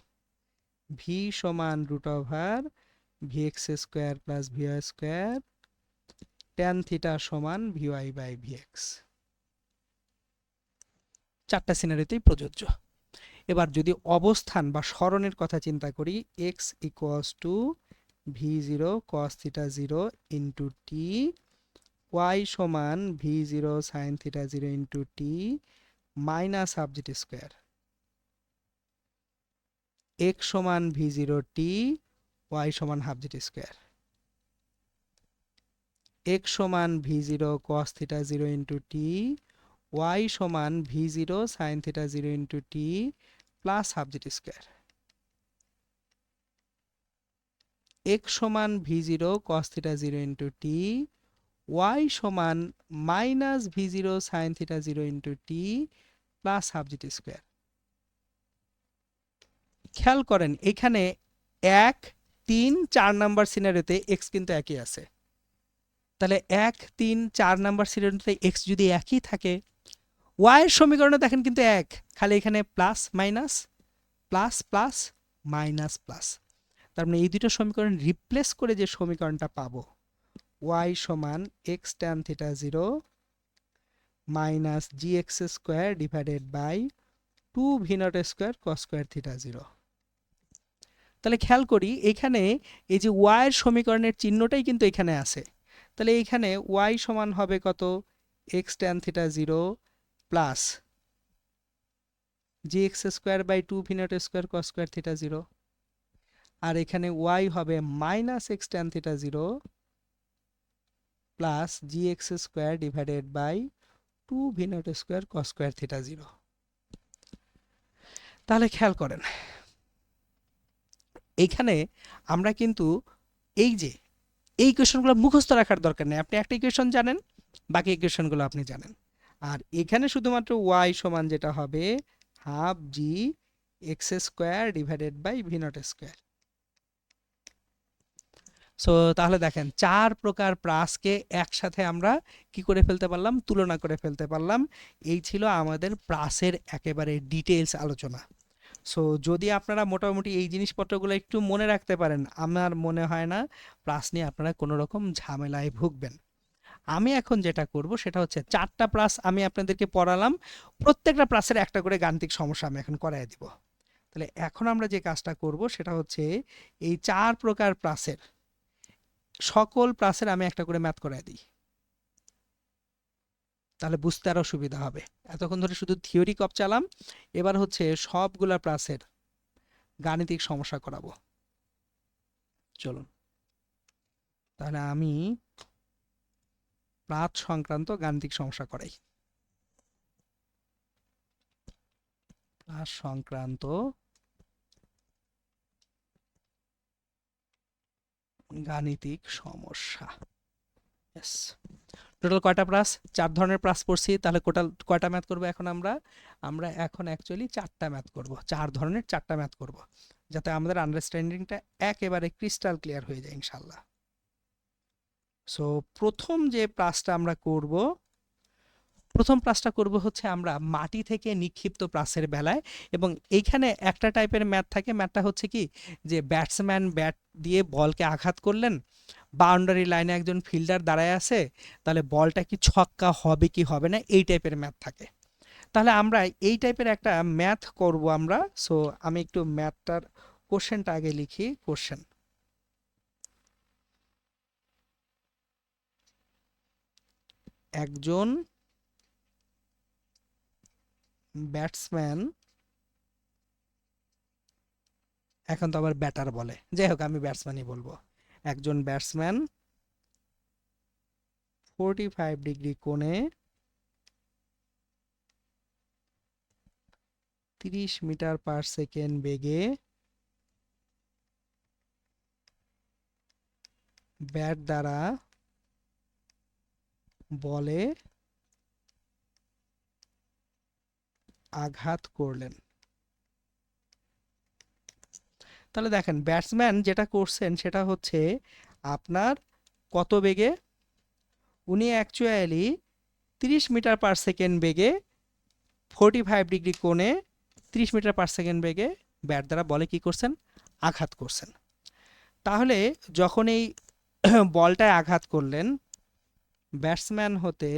[SPEAKER 1] V সমান root over Vx square plus Vy square tan theta সমান Vy বাই Vx। চারটা সিনারিতেই প্রযোজ্য। এবার যদি অবস্থান বা সরণের কথা চিন্তা করি, x equals to V0 cos theta 0 into t, y সমান V0 sin theta 0 into t minus half GT square, x সমান V0 t, y সমান হাফ GT স্কোয়ার, x সমান V0 cos theta 0 into t, y সমান V0 sin theta 0 into t plus half GT square, x সমান V0 cos theta 0 into t, y সমান minus V0 sin theta 0 into t plus half GT square. খেয়াল করেন এখানে 1, 3, 4 number সিনারিওতে x কিন্তু একই আছে। তাহলে 1, 3, 4 নাম্বার সিনারিওতে x যদি একই থাকে, y এর সমীকরণে দেখেন কিন্তু এক, খালি এখানে plus minus plus plus minus plus. তার মানে এই দুটো সমীকরণ রিপ্লেস করে যে সমীকরণটা পাবো, y সমান x tan theta 0 minus gx square divided by 2 v0 square cos square theta 0। তাহলে খেয়াল করি এখানে এই যে y এর সমীকরণের চিহ্নটাই কিন্তু এখানে আছে। তাহলে এখানে y সমান হবে কত, x tan theta 0 plus gx square by 2 v0 square cos square theta 0, আর এখানে y হবে minus x tan theta 0 plus gx square divided by 2 v0 square cos square theta 0। তাহলে খেয়াল করেন এইখানে আমরা কিন্তু এই ইকুয়েশনগুলো মুখস্থ রাখার দরকার নেই। আপনি একটা ইকুয়েশন জানেন, বাকি ইকুয়েশনগুলো আপনি জানেন। আর এখানে শুধুমাত্র y সমান যেটা হবে half g x square divided by v0 square. So তাহলে দেখেন 4 প্রকার প্রাসকে একসাথে আমরা কি করে ফেলতে পারলাম, তুলনা করে ফেলতে পারলাম। এই ছিল আমাদের প্রাসের একেবারে ডিটেইলস আলোচনা। সো যদি আপনারা মোটামুটি এই জিনিসপত্রগুলো একটু মনে রাখতে পারেন, আমার মনে হয় না প্রাস নিয়ে আপনারা কোনো রকম ঝামেলায় ভুগবেন। আমি এখন যেটা করব সেটা হচ্ছে 4টা প্রাস আমি আপনাদেরকে পড়ালাম, প্রত্যেকটা প্রাসের একটা করে গাণিতিক সমস্যা আমি এখন করায় দিব। তাহলে এখন আমরা যে কাজটা করব সেটা হচ্ছে এই 4 প্রকার প্রাসের সকল প্রাসের আমি একটা করে ম্যাথ করায় দিই, তাহলে বুঝতে আরো সুবিধা হবে। এতক্ষণ ধরে শুধু থিওরি কপচালাম, এবার হচ্ছে সবগুলা প্রাসের গাণিতিক সমস্যা করাবো। চলুন তাহলে আমি প্রাস সংক্রান্ত গাণিতিক সমস্যা করাই। প্রাস সংক্রান্ত গাণিতিক সমস্যা। यस, টোটাল কয়টা প্রাস, 4 ধরনের প্রাস পড়ছি। তাহলে টোটাল কয়টা ম্যাথ করব এখন আমরা এখন অ্যাকচুয়ালি 4টা ম্যাথ করব, 4 ধরনের 4টা ম্যাথ করব, যাতে আমাদের আন্ডারস্ট্যান্ডিংটা একেবারে ক্রিস্টাল ক্লিয়ার হয়ে যায় ইনশাআল্লাহ। সো প্রথম যে প্রাসটা আমরা করব প্রথম প্লাসটা করব হচ্ছে আমরা মাটি থেকে নিক্ষিপ্ত প্লাসের বেলায়, এবং এইখানে একটা টাইপের ম্যাথ থাকে। ম্যাথটা হচ্ছে কি, যে ব্যাটসম্যান ব্যাট দিয়ে বলকে আঘাত করলেন, বাউন্ডারি লাইনে একজন ফিল্ডার দাঁড়ায় আছে, তাহলে বলটা কি ছক্কা হবে কি হবে না, এই টাইপের ম্যাথ থাকে। তাহলে আমরা এই টাইপের একটা ম্যাথ করব আমরা। সো আমি একটু ম্যাথটার কোশ্চেনটা আগে লিখি। কোশ্চেন: একজন ব্যাটসম্যান, এখন তো আবার ব্যাটার বলে, যাই হোক আমি ব্যাটসম্যানই বলবো। একজন ব্যাটসম্যান 45 ডিগ্রি কোণে 30 মিটার পার সেকেন্ড বেগে ব্যাট দ্বারা বলে আঘাত করলেন। তাহলে দেখেন ব্যাটসম্যান যেটা করছেন সেটা হচ্ছে আপনার কত বেগে, উনি অ্যাকচুয়ালি 30 মিটার পার সেকেন্ড বেগে 45 ডিগ্রি কোণে 30 মিটার পার সেকেন্ড বেগে ব্যাট দ্বারা বলে কি করছেন, আঘাত করছেন। তাহলে যখন এই বলটায় আঘাত করলেন, ব্যাটসম্যান হতে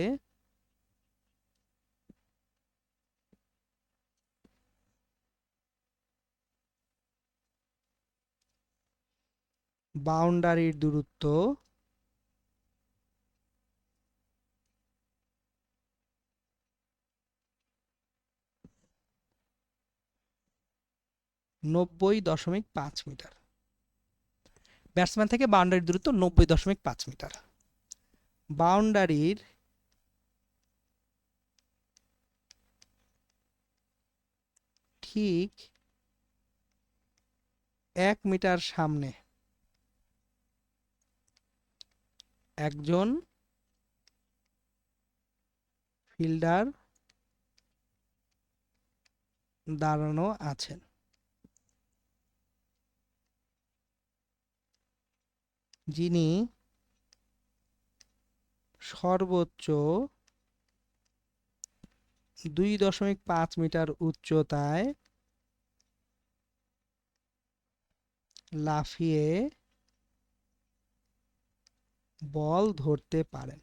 [SPEAKER 1] বাউন্ডারির দূরত্ব 90.5 মিটার। ব্যাটসম্যান থেকে বাউন্ডারির দূরত্ব 90.5 মিটার। বাউন্ডারির ঠিক 1 মিটার সামনে একজন ফিল্ডার দাঁড়ানো আছেন, যিনি সর্বোচ্চ 2.5 মিটার উচ্চতায় লাফিয়ে বল ধরতে পারেন।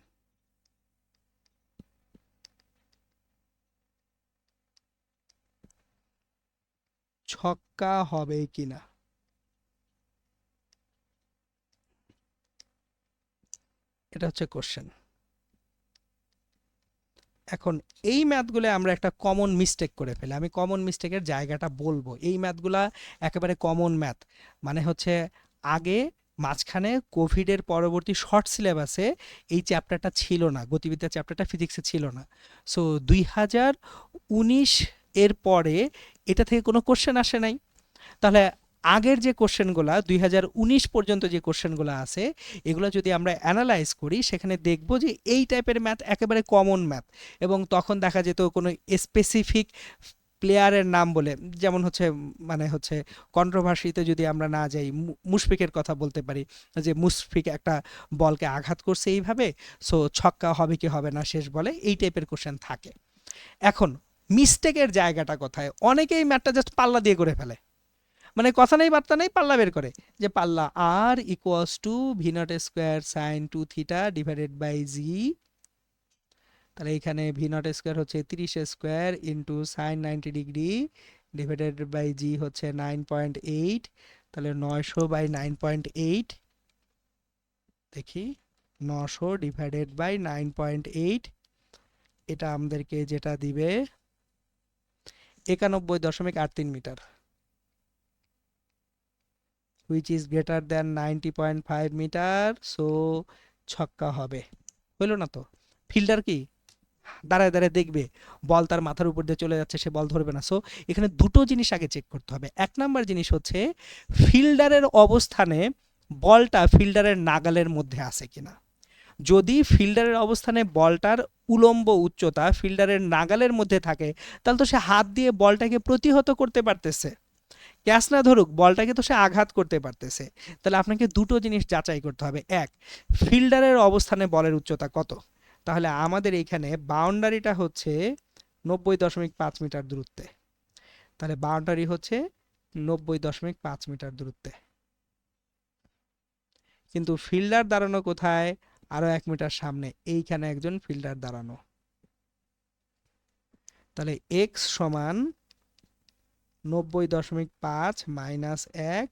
[SPEAKER 1] ছক্কা হবে কিনা, এটা হচ্ছে কোশ্চেন। এখন এই ম্যাথগুলো আমরা একটা কমন মিস্টেক করে ফেলি। আমি কমন মিস্টেকের জায়গাটা বলবো। এই ম্যাথগুলা একেবারে কমন ম্যাথ, মানে হচ্ছে আগে মাঝখানে কোভিডের পরবর্তী শর্ট সিলেবাসে এই চ্যাপ্টারটা ছিল না, গতিবিদ্যা চ্যাপ্টারটা ফিজিক্সে ছিল না। সো 2019 এর পরে এটা থেকে কোনো কোশ্চেন আসে নাই। তাহলে আগের যে কোশ্চেনগুলা 2019 পর্যন্ত যে কোশ্চেনগুলো আছে, এগুলো যদি আমরা অ্যানালাইজ করি, সেখানে দেখব যে এই টাইপের ম্যাথ একেবারে কমন ম্যাথ। এবং তখন দেখা যেত কোনো স্পেসিফিক প্লেয়ারের নাম বলে, যেমন হচ্ছে মানে হচ্ছে কন্ট্রোভার্সিতে যদি আমরা না যাই, মুশফিকের কথা বলতে পারি, যে মুশফিক একটা বলকে আঘাত করছে এইভাবে, সো ছক্কা হবে কি হবে না শেষ বলে, এই টাইপের কোশ্চেন থাকে। এখন মিস্টেকের জায়গাটা কোথায়? অনেকেই ম্যাথটা জাস্ট পাল্লা দিয়ে করে ফেলে, মানে কথা নেই বার্তা নেই, পাল্লা বের করে, যে পাল্লা r equals to V naught square sine 2 theta divided by g. তাহলে এখানে ভি নট স্কোয়ার হচ্ছে 30 square into sine 90 degree divided by g হচ্ছে 9.8। তাহলে 900/9.8, দেখি 900 ডিভাইডেড বাই 9.8, এটা আমাদেরকে যেটা দিবে 91.83 meter, which is greater than 90.5 meter. So ছক্কা হবে। হইল না তো? ফিল্ডার কি দাঁড়ায় দাঁড়ায় দেখবে বল তার মাথার উপর দিয়ে চলে যাচ্ছে, সে বল ধরবে না। সো এখানে দুটো জিনিস আগে চেক করতে হবে। এক নাম্বার জিনিস হচ্ছে ফিল্ডারের অবস্থানে বলটা ফিল্ডারের নাগালের মধ্যে আছে কিনা। যদি ফিল্ডারের অবস্থানে বলটার উলম্ব উচ্চতা ফিল্ডারের নাগালের মধ্যে থাকে, তাহলে তো সে হাত দিয়ে বলটাকে প্রতিহত করতে পারতেছে। ক্যাচ না ধরুক, বলটাকে তো সে আঘাত করতে পারতেছে। তাহলে আপনাকে দুটো জিনিস যাচাই করতে হবে। এক, ফিল্ডারের অবস্থানে বলের উচ্চতা কত। তাহলে আমাদের এইখানে বাউন্ডারিটা হচ্ছে 90.5 মিটার দূরত্বে। তাহলে বাউন্ডারি হচ্ছে 90.5 মিটার দূরত্বে, কিন্তু ফিল্ডার দাঁড়ানো কোথায়? আরো 1 মিটার সামনে, এইখানে একজন ফিল্ডার দাঁড়ানো। তাহলে x সমান 90.5 মাইনাস 1,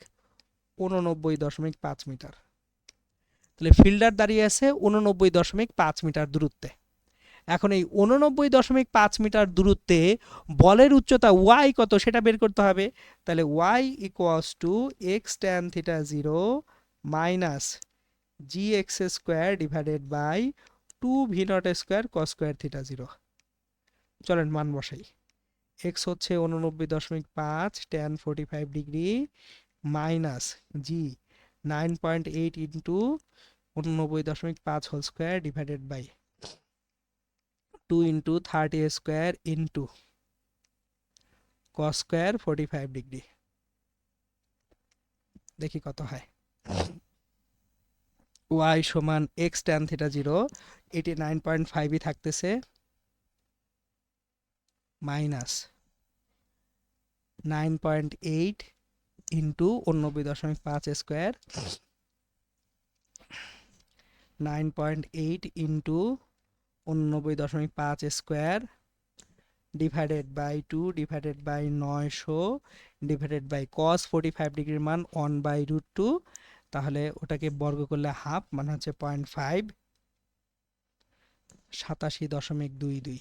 [SPEAKER 1] 89.5 মিটার। তাহলে ফিল্ডার দাঁড়িয়ে আছে 89.5 মিটার দূরত্বে। এখন এই 89.5 মিটার দূরত্বে বলের উচ্চতা y কত সেটা বের করতে হবে। তাহলে y equals to x tan theta 0 minus G x square divided by 2v0 square cos square theta 0। চলেন মান বসাই। এক্স হচ্ছে 89.5 tan 45 degree minus g 9.8 into 89.5 whole square divided by 2 into 30 square into cos square 45 degree. দেখি কত হয়। y সমান x tan theta 0, এটি 9.5ই থাকতেছে, minus 9.8 into 89.5 square, 9.8 into 89.5 square divided by 2 divided by 900 divided by cos 45 ডিগ্রির মান 1/√2। তাহলে ওটাকে বর্গ করলে হাফ, মানে হচ্ছে 0.5, 87.22।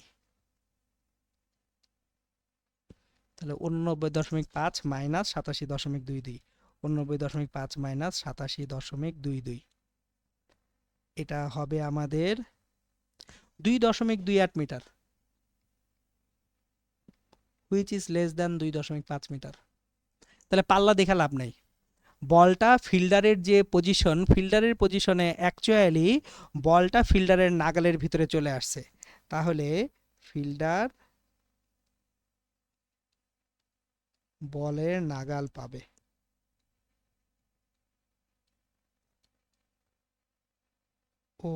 [SPEAKER 1] তাহলে 89.5 মাইনাস 87.22, 89.5 মাইনাস 87.22, এটা হবে আমাদের 2.28 meter, which is less than 2.5 meter. তাহলে পাল্লা দেখা লাভ নাই, বলটা ফিল্ডারের যে পজিশন, ফিল্ডারের পজিশনে অ্যাকচুয়ালি বলটা ফিল্ডারের নাগালের ভিতরে চলে আসছে। তাহলে ফিল্ডার বলের নাগাল পাবে, ও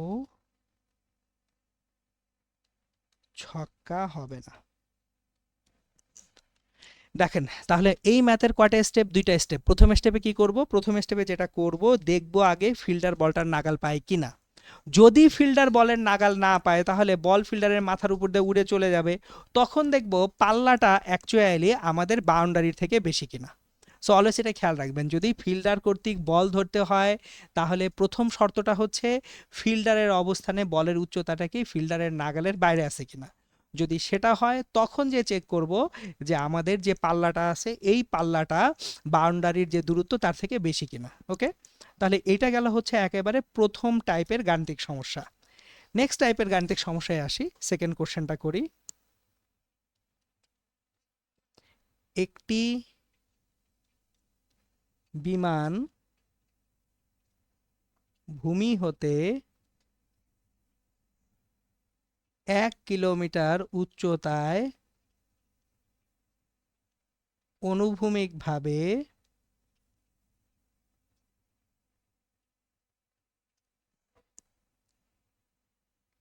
[SPEAKER 1] ছক্কা হবে না। দেখেন তাহলে এই ম্যাথের কয়টা স্টেপ? দুইটা স্টেপ। প্রথম স্টেপে কি করব? প্রথম স্টেপে যেটা করব, দেখব আগে ফিল্ডার বলটার নাগাল পায় কিনা। যদি ফিল্ডার বলের নাগাল না পায় তাহলে বল ফিল্ডারের মাথার উপর দিয়ে উড়ে চলে যাবে, তখন দেখব পাল্লাটা অ্যাকচুয়ালি আমাদের বাউন্ডারির থেকে বেশি কিনা। সো অলওয়েজ এটা খেয়াল রাখবেন, যদি ফিল্ডার কর্তৃক বল ধরতে হয় তাহলে প্রথম শর্তটা হচ্ছে ফিল্ডারের অবস্থানে বলের উচ্চতাটা কি ফিল্ডারের নাগালের বাইরে আছে কিনা। যদি সেটা হয় তখন যে চেক করব যে আমাদের যে পাল্লাটা আছে এই পাল্লাটা বাউন্ডারির যে দূরত্ব তার থেকে বেশি কিনা। ওকে, তাহলে এটা গেল হচ্ছে একেবারে প্রথম টাইপের গাণিতিক সমস্যা। নেক্সট টাইপের গাণিতিক সমস্যায় আসি, সেকেন্ড কোশ্চেনটা করি। একটি বিমান ভূমি হতে 1 কিলোমিটার উচ্চতায় অনুভূমিকভাবে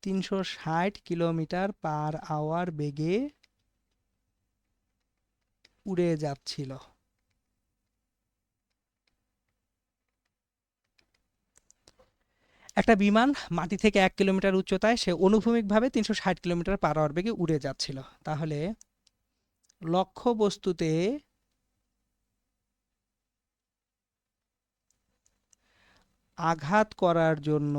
[SPEAKER 1] 360 কিলোমিটার পার আওয়ার বেগে উড়ে যাচ্ছিল। একটা বিমান মাটি থেকে 1 কিলোমিটার উচ্চতায় সে অনুভূমিকভাবে 360 কিলোমিটার পার আওয়ার বেগে উড়ে যাচ্ছিল। তাহলে লক্ষ্যবস্তুতে আঘাত করার জন্য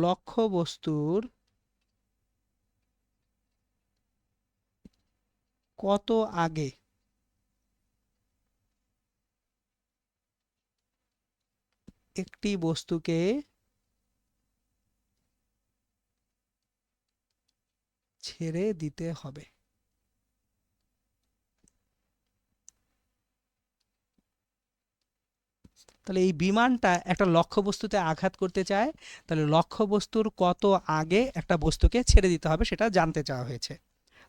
[SPEAKER 1] লক্ষ্যবস্তুর কত আগে একটি বস্তুকে ছেড়ে দিতে হবে। তাহলে এই বিমানটা একটা লক্ষ্যবস্তুতে আঘাত করতে চায়, তাহলে লক্ষ্যবস্তুর কত আগে একটা বস্তুকে ছেড়ে দিতে হবে সেটা জানতে চাওয়া হয়েছে।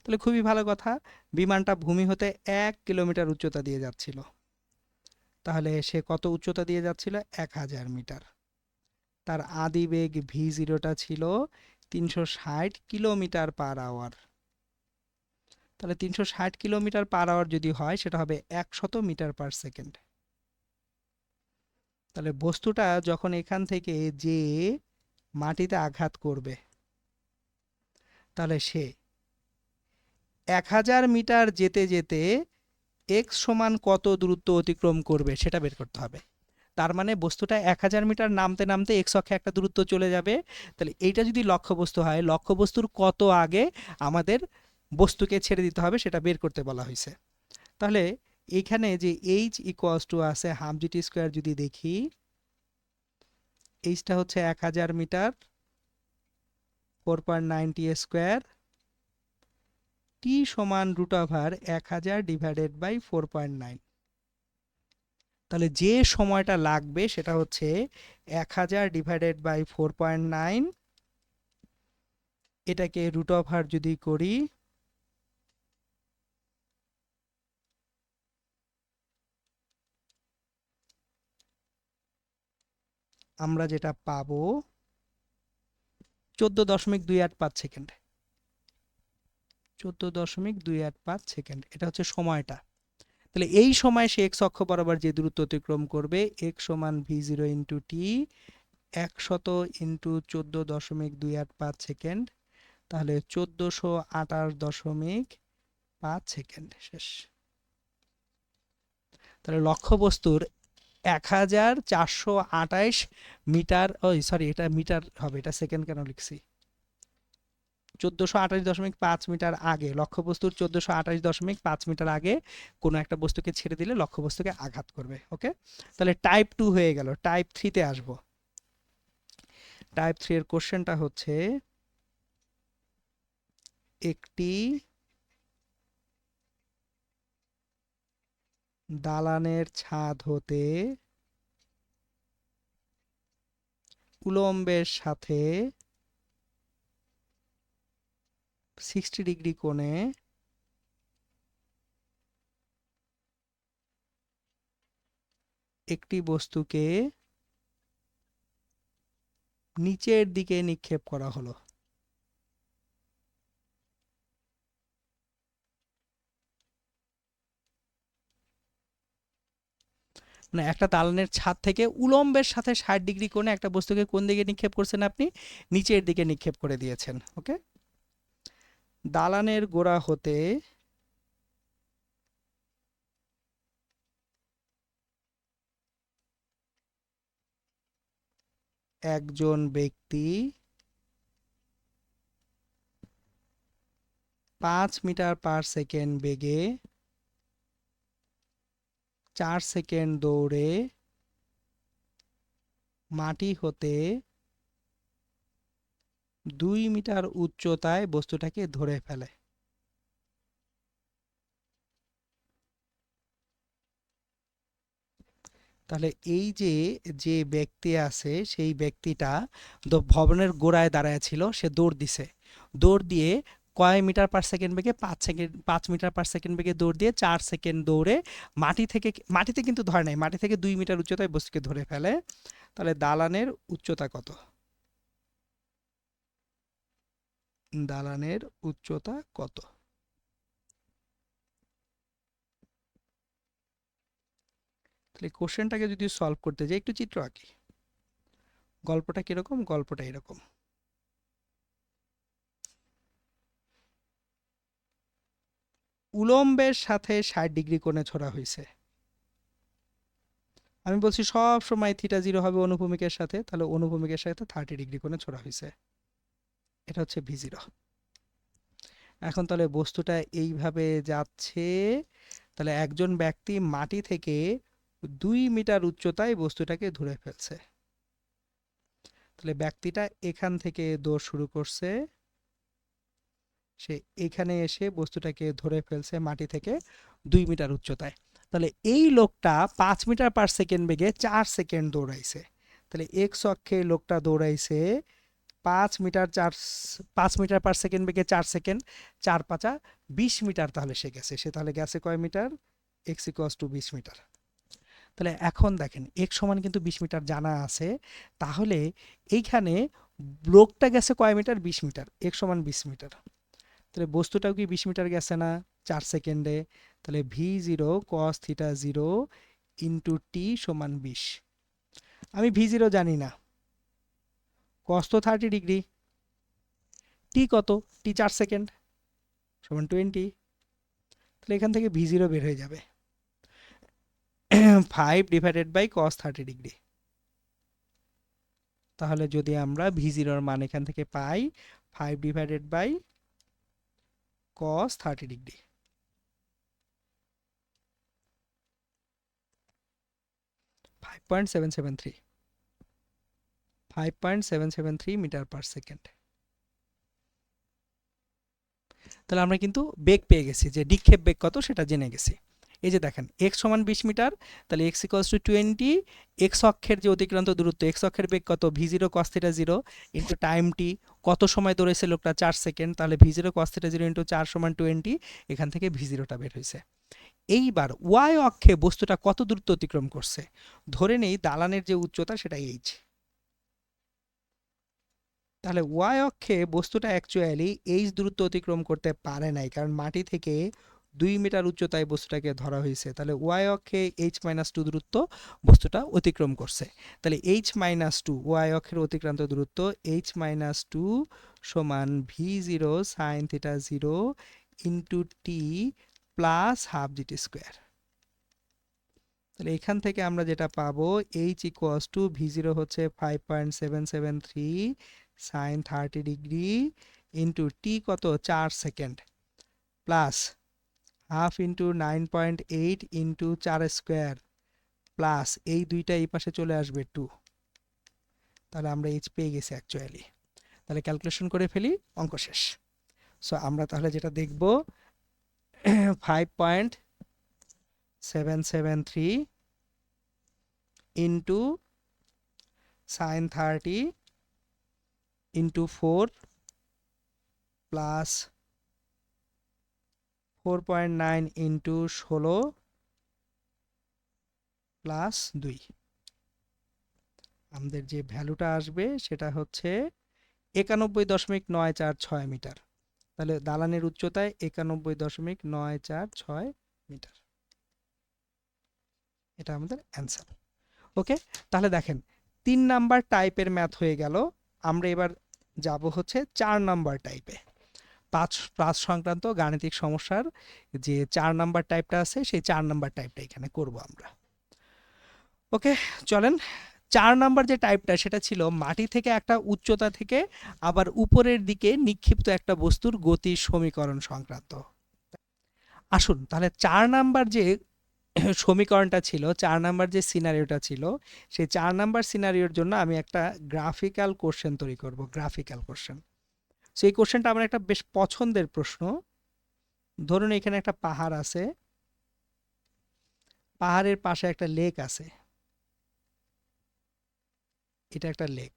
[SPEAKER 1] তাহলে খুবই ভালো কথা, বিমানটা ভূমি হতে 1 কিলোমিটার উচ্চতা দিয়ে যাচ্ছিল। তাহলে সে কত উচ্চতা দিয়ে যাচ্ছিল? 1000 মিটার। তার আদি বেগ ভি জিরোটা ছিল 360 কিলোমিটার পার আওয়ার। তাহলে 360 কিলোমিটার পার আওয়ার যদি হয় সেটা হবে 100 মিটার পার সেকেন্ড। তাহলে বস্তুটা যখন এখান থেকে যে মাটিতে আঘাত করবে তাহলে সে 1000 মিটার যেতে যেতে এক্স সমান কত দূরত্ব অতিক্রম করবে সেটা বের করতে হবে। তার মানে বস্তুটা 1000 মিটার নামতে নামতে এক্স অক্ষে একটা দূরত্ব চলে যাবে। তাহলে এইটা যদি লক্ষ্যবস্তু হয়, লক্ষ্যবস্তুর কত আগে আমাদের বস্তুকে ছেড়ে দিতে হবে সেটা বের করতে বলা হয়েছে। তাহলে এখানে যে এইচ ইকুয়ালস টু আছে হাফ জি টি স্কোয়ার, যদি দেখি এইচটা হচ্ছে 1000 মিটার, 4.90 স্কোয়ার, টি সমান রুট ওভার 1000 ডিভাইডেড বাই 4.9। তাহলে যে সময়টা লাগবে সেটা হচ্ছে 1000 ডিভাইডেড বাই 4.9, এটাকে রুট ওভার যদি করি আমরা যেটা পাবো 14.285 সেকেন্ড। 14.285 সেকেন্ড, এটা হচ্ছে সময়টা। তাহলে এই সময় সে এক্স অক্ষ বরাবর যে দূরত্ব অতিক্রম করবে, এক্স সমান ভি জিরো ইন্টু টি 100 ইন্টু 14.285 সেকেন্ড, তাহলে 1428.5 সেকেন্ড শেষ। তাহলে লক্ষ্যবস্তুর 1428 মিটার, ওই সরি এটা মিটার হবে, এটা সেকেন্ড কেন লিখছি, 1428.5 মিটার আগে, লক্ষ্যবস্তুর 1428.5 মিটার আগে কোনো একটা বস্তুকে ছেড়ে দিলে লক্ষ্যবস্তুকে আঘাত করবে। ওকে, তাহলে টাইপ 2 হয়ে গেল। টাইপ 3 তে আসবো। টাইপ 3 এর কোশ্চেনটা হচ্ছে একটি দালানের ছাদ হতে উলম্বের সাথে 60 ডিগ্রি কোণে একটি বস্তুকে নিচের দিকে নিক্ষেপ করা হলো। মানে একটা দালানের ছাদ থেকে উলম্বের সাথে 60 ডিগ্রি কোণে একটা বস্তুকে কোন দিকে নিক্ষেপ করছেন আপনি? নিচের দিকে নিক্ষেপ করে দিয়েছেন। ওকে, দালানের গোড়া হতে একজন ব্যক্তি 5 মিটার পার সেকেন্ড বেগে 4 সেকেন্ড দৌড়ে মাটি হতে 2 মিটার উচ্চতায় বস্তুটাকে ধরে ফেলে। তাহলে এই যে যে ব্যক্তি আছে সেই ব্যক্তিটা ভবনের গোড়ায় দাঁড়ায় ছিল, সে দৌড় দিছে। দৌড় দিয়ে কয় মিটার পার সেকেন্ড বেগে? 5 মিটার পার সেকেন্ড বেগে দৌড় দিয়ে 4 সেকেন্ড দৌড়ে মাটি থেকে, মাটিতে কিন্তু ধরে নাই, মাটি থেকে 2 মিটার উচ্চতায় বস্তুকে ধরে ফেলে। তাহলে দালানের উচ্চতা কত? দালানের উচ্চতা কত? তাহলে কোশ্চেনটাকে যদি সলভ করতে যাই, একটু চিত্র আঁকি। গল্পটা কিরকম? গল্পটা এরকম। উলম্বের সাথে 60 ডিগ্রি কোণে ছোড়া হয়েছে। আমি বলছি সব সময় থিটা জিরো হবে অনুভূমিকের সাথে, তাহলে অনুভূমিকের সাথে 30 ডিগ্রি কোণে ছোড়া হয়েছে। এটা হচ্ছে ভি জিরো। এখন তাহলে বস্তুটা এইভাবে যাচ্ছে, তাহলে একজন ব্যক্তি মাটি থেকে 2 মিটার উচ্চতায় বস্তুটাকে ধরে ফেলছে। তাহলে ব্যক্তিটা এখান থেকে দৌড় শুরু করছে, সে এখানে এসে বস্তুটাকে ধরে ফেলছে মাটি থেকে 2 মিটার উচ্চতায়। তাহলে এই লোকটা 5 মিটার পার সেকেন্ড বেগে 4 সেকেন্ড দৌড়াইছে। তাহলে এক্স অক্ষে লোকটা দৌড়াইছে 5 মিটার 5 মিটার পার সেকেন্ড বেগে 4 সেকেন্ড, 4 পাঁচা 20 মিটার। তাহলে সে গেছে, সে তাহলে গেছে কয় meter? X equals to 20 meter. তাহলে এখন দেখেন x সমান কিন্তু 20 মিটার জানা আছে, তাহলে এইখানে ব্লকটা গেছে কয় মিটার? 20 মিটার, x সমান 20 মিটার। তাহলে বস্তুটাও কি 20 মিটার গেছে না 4 সেকেন্ডে? তাহলে v0 cos theta 0 into T সমান 20। আমি v0 জানি না, cos তো 30 ডিগ্রি, টি কত? টি 4 সেকেন্ড সমান 20। তাহলে এখান থেকে v0 বের হয়ে যাবে 5 ডিভাইডেড বাই cos 30 ডিগ্রি। তাহলে যদি আমরা v0 এর মান এখান থেকে পাই 5 ডিভাইডেড বাই cos 30 ডিগ্রি, 5.773, 5.773 মিটার পার সেকেন্ড। তাহলে আমরা কিন্তু বেগ পেয়ে গেছি, যে নিক্ষেপ বেগ কত সেটা জেনে গেছি। এই যে দেখেন x সমান 20 মিটার, তাহলে x ইকুয়ালস টু 20, x অক্ষের যে অতিক্রান্ত দূরত্ব, x অক্ষের বেগ কত? v0 cos theta 0 into time t, কত সময় দৌড়েছে লোকটা? 4 সেকেন্ড, তাহলে v0 cos থিটা 0 ইন্টু 4 সমান 20, এখান থেকে v0টা বের হয়েছে। এইবার y অক্ষে বস্তুটা কত দূরত্ব অতিক্রম করছে? ধরে নেই দালানের যে উচ্চতা সেটা h, তাহলে y অক্ষে বস্তুটা অ্যাকচুয়ালি h দূরত্ব অতিক্রম করতে পারে নাই, কারণ মাটি থেকে 2 মিটার উচ্চতায় বস্তুটাকে ধরা হয়েছে। তাহলে y অক্ষে h-2 দূরত্ব বস্তুটা অতিক্রম করছে। তাহলে h-2 y অক্ষের অতিক্রান্ত দূরত্ব h-2 সমান v0 sin theta 0 into t plus half gt square. তাহলে এখান থেকে আমরা যেটা পাবো h ইকুয়ালস টু v0 হচ্ছে 5.773 সাইন 30 ডিগ্রি ইন্টু টি কত? 4 second plus half into 9.8 into 4 square plus এই দুইটা এই পাশে চলে আসবে 2। তাহলে আমরা h পেয়ে গেছি অ্যাকচুয়ালি। তাহলে ক্যালকুলেশন করে ফেলি, অঙ্ক শেষ। সো আমরা তাহলে যেটা দেখব 5.773 into sign 30 into 4 plus 4.9 into 16 plus 2, আমাদের যে ভ্যালুটা আসবে সেটা হচ্ছে 91.946 মিটার। তাহলে দালানের উচ্চতায় 91.946 মিটার, এটা আমাদের অ্যান্সার। ওকে, তাহলে দেখেন 3 নাম্বার টাইপের ম্যাথ হয়ে গেল। আমরা এবার যাব হচ্ছে 4 নাম্বার টাইপে। পাঁচ সংক্রান্ত গাণিতিক সমস্যার যে 4 নাম্বার টাইপটা আছে সেই 4 নাম্বার টাইপটা এখানে করব আমরা। ওকে, চলেন। 4 নাম্বার যে টাইপটা সেটা ছিল মাটি থেকে একটা উচ্চতা থেকে আবার উপরের দিকে নিক্ষিপ্ত একটা বস্তুর গতির সমীকরণ সংক্রান্ত। আসুন তাহলে 4 নাম্বার যে সমীকরণটা ছিল, 4 নাম্বার যে সিনারিওটা ছিল, সেই 4 নাম্বার সিনারিওর জন্য আমি একটা গ্রাফিক্যাল কোশ্চেন তৈরি করব, গ্রাফিক্যাল কোশ্চেন। সো এই কোশ্চেনটা আমার একটা বেশ পছন্দের প্রশ্ন। ধরুন এখানে একটা পাহাড় আছে, পাহাড়ের পাশে একটা লেক আছে, এটা একটা লেক।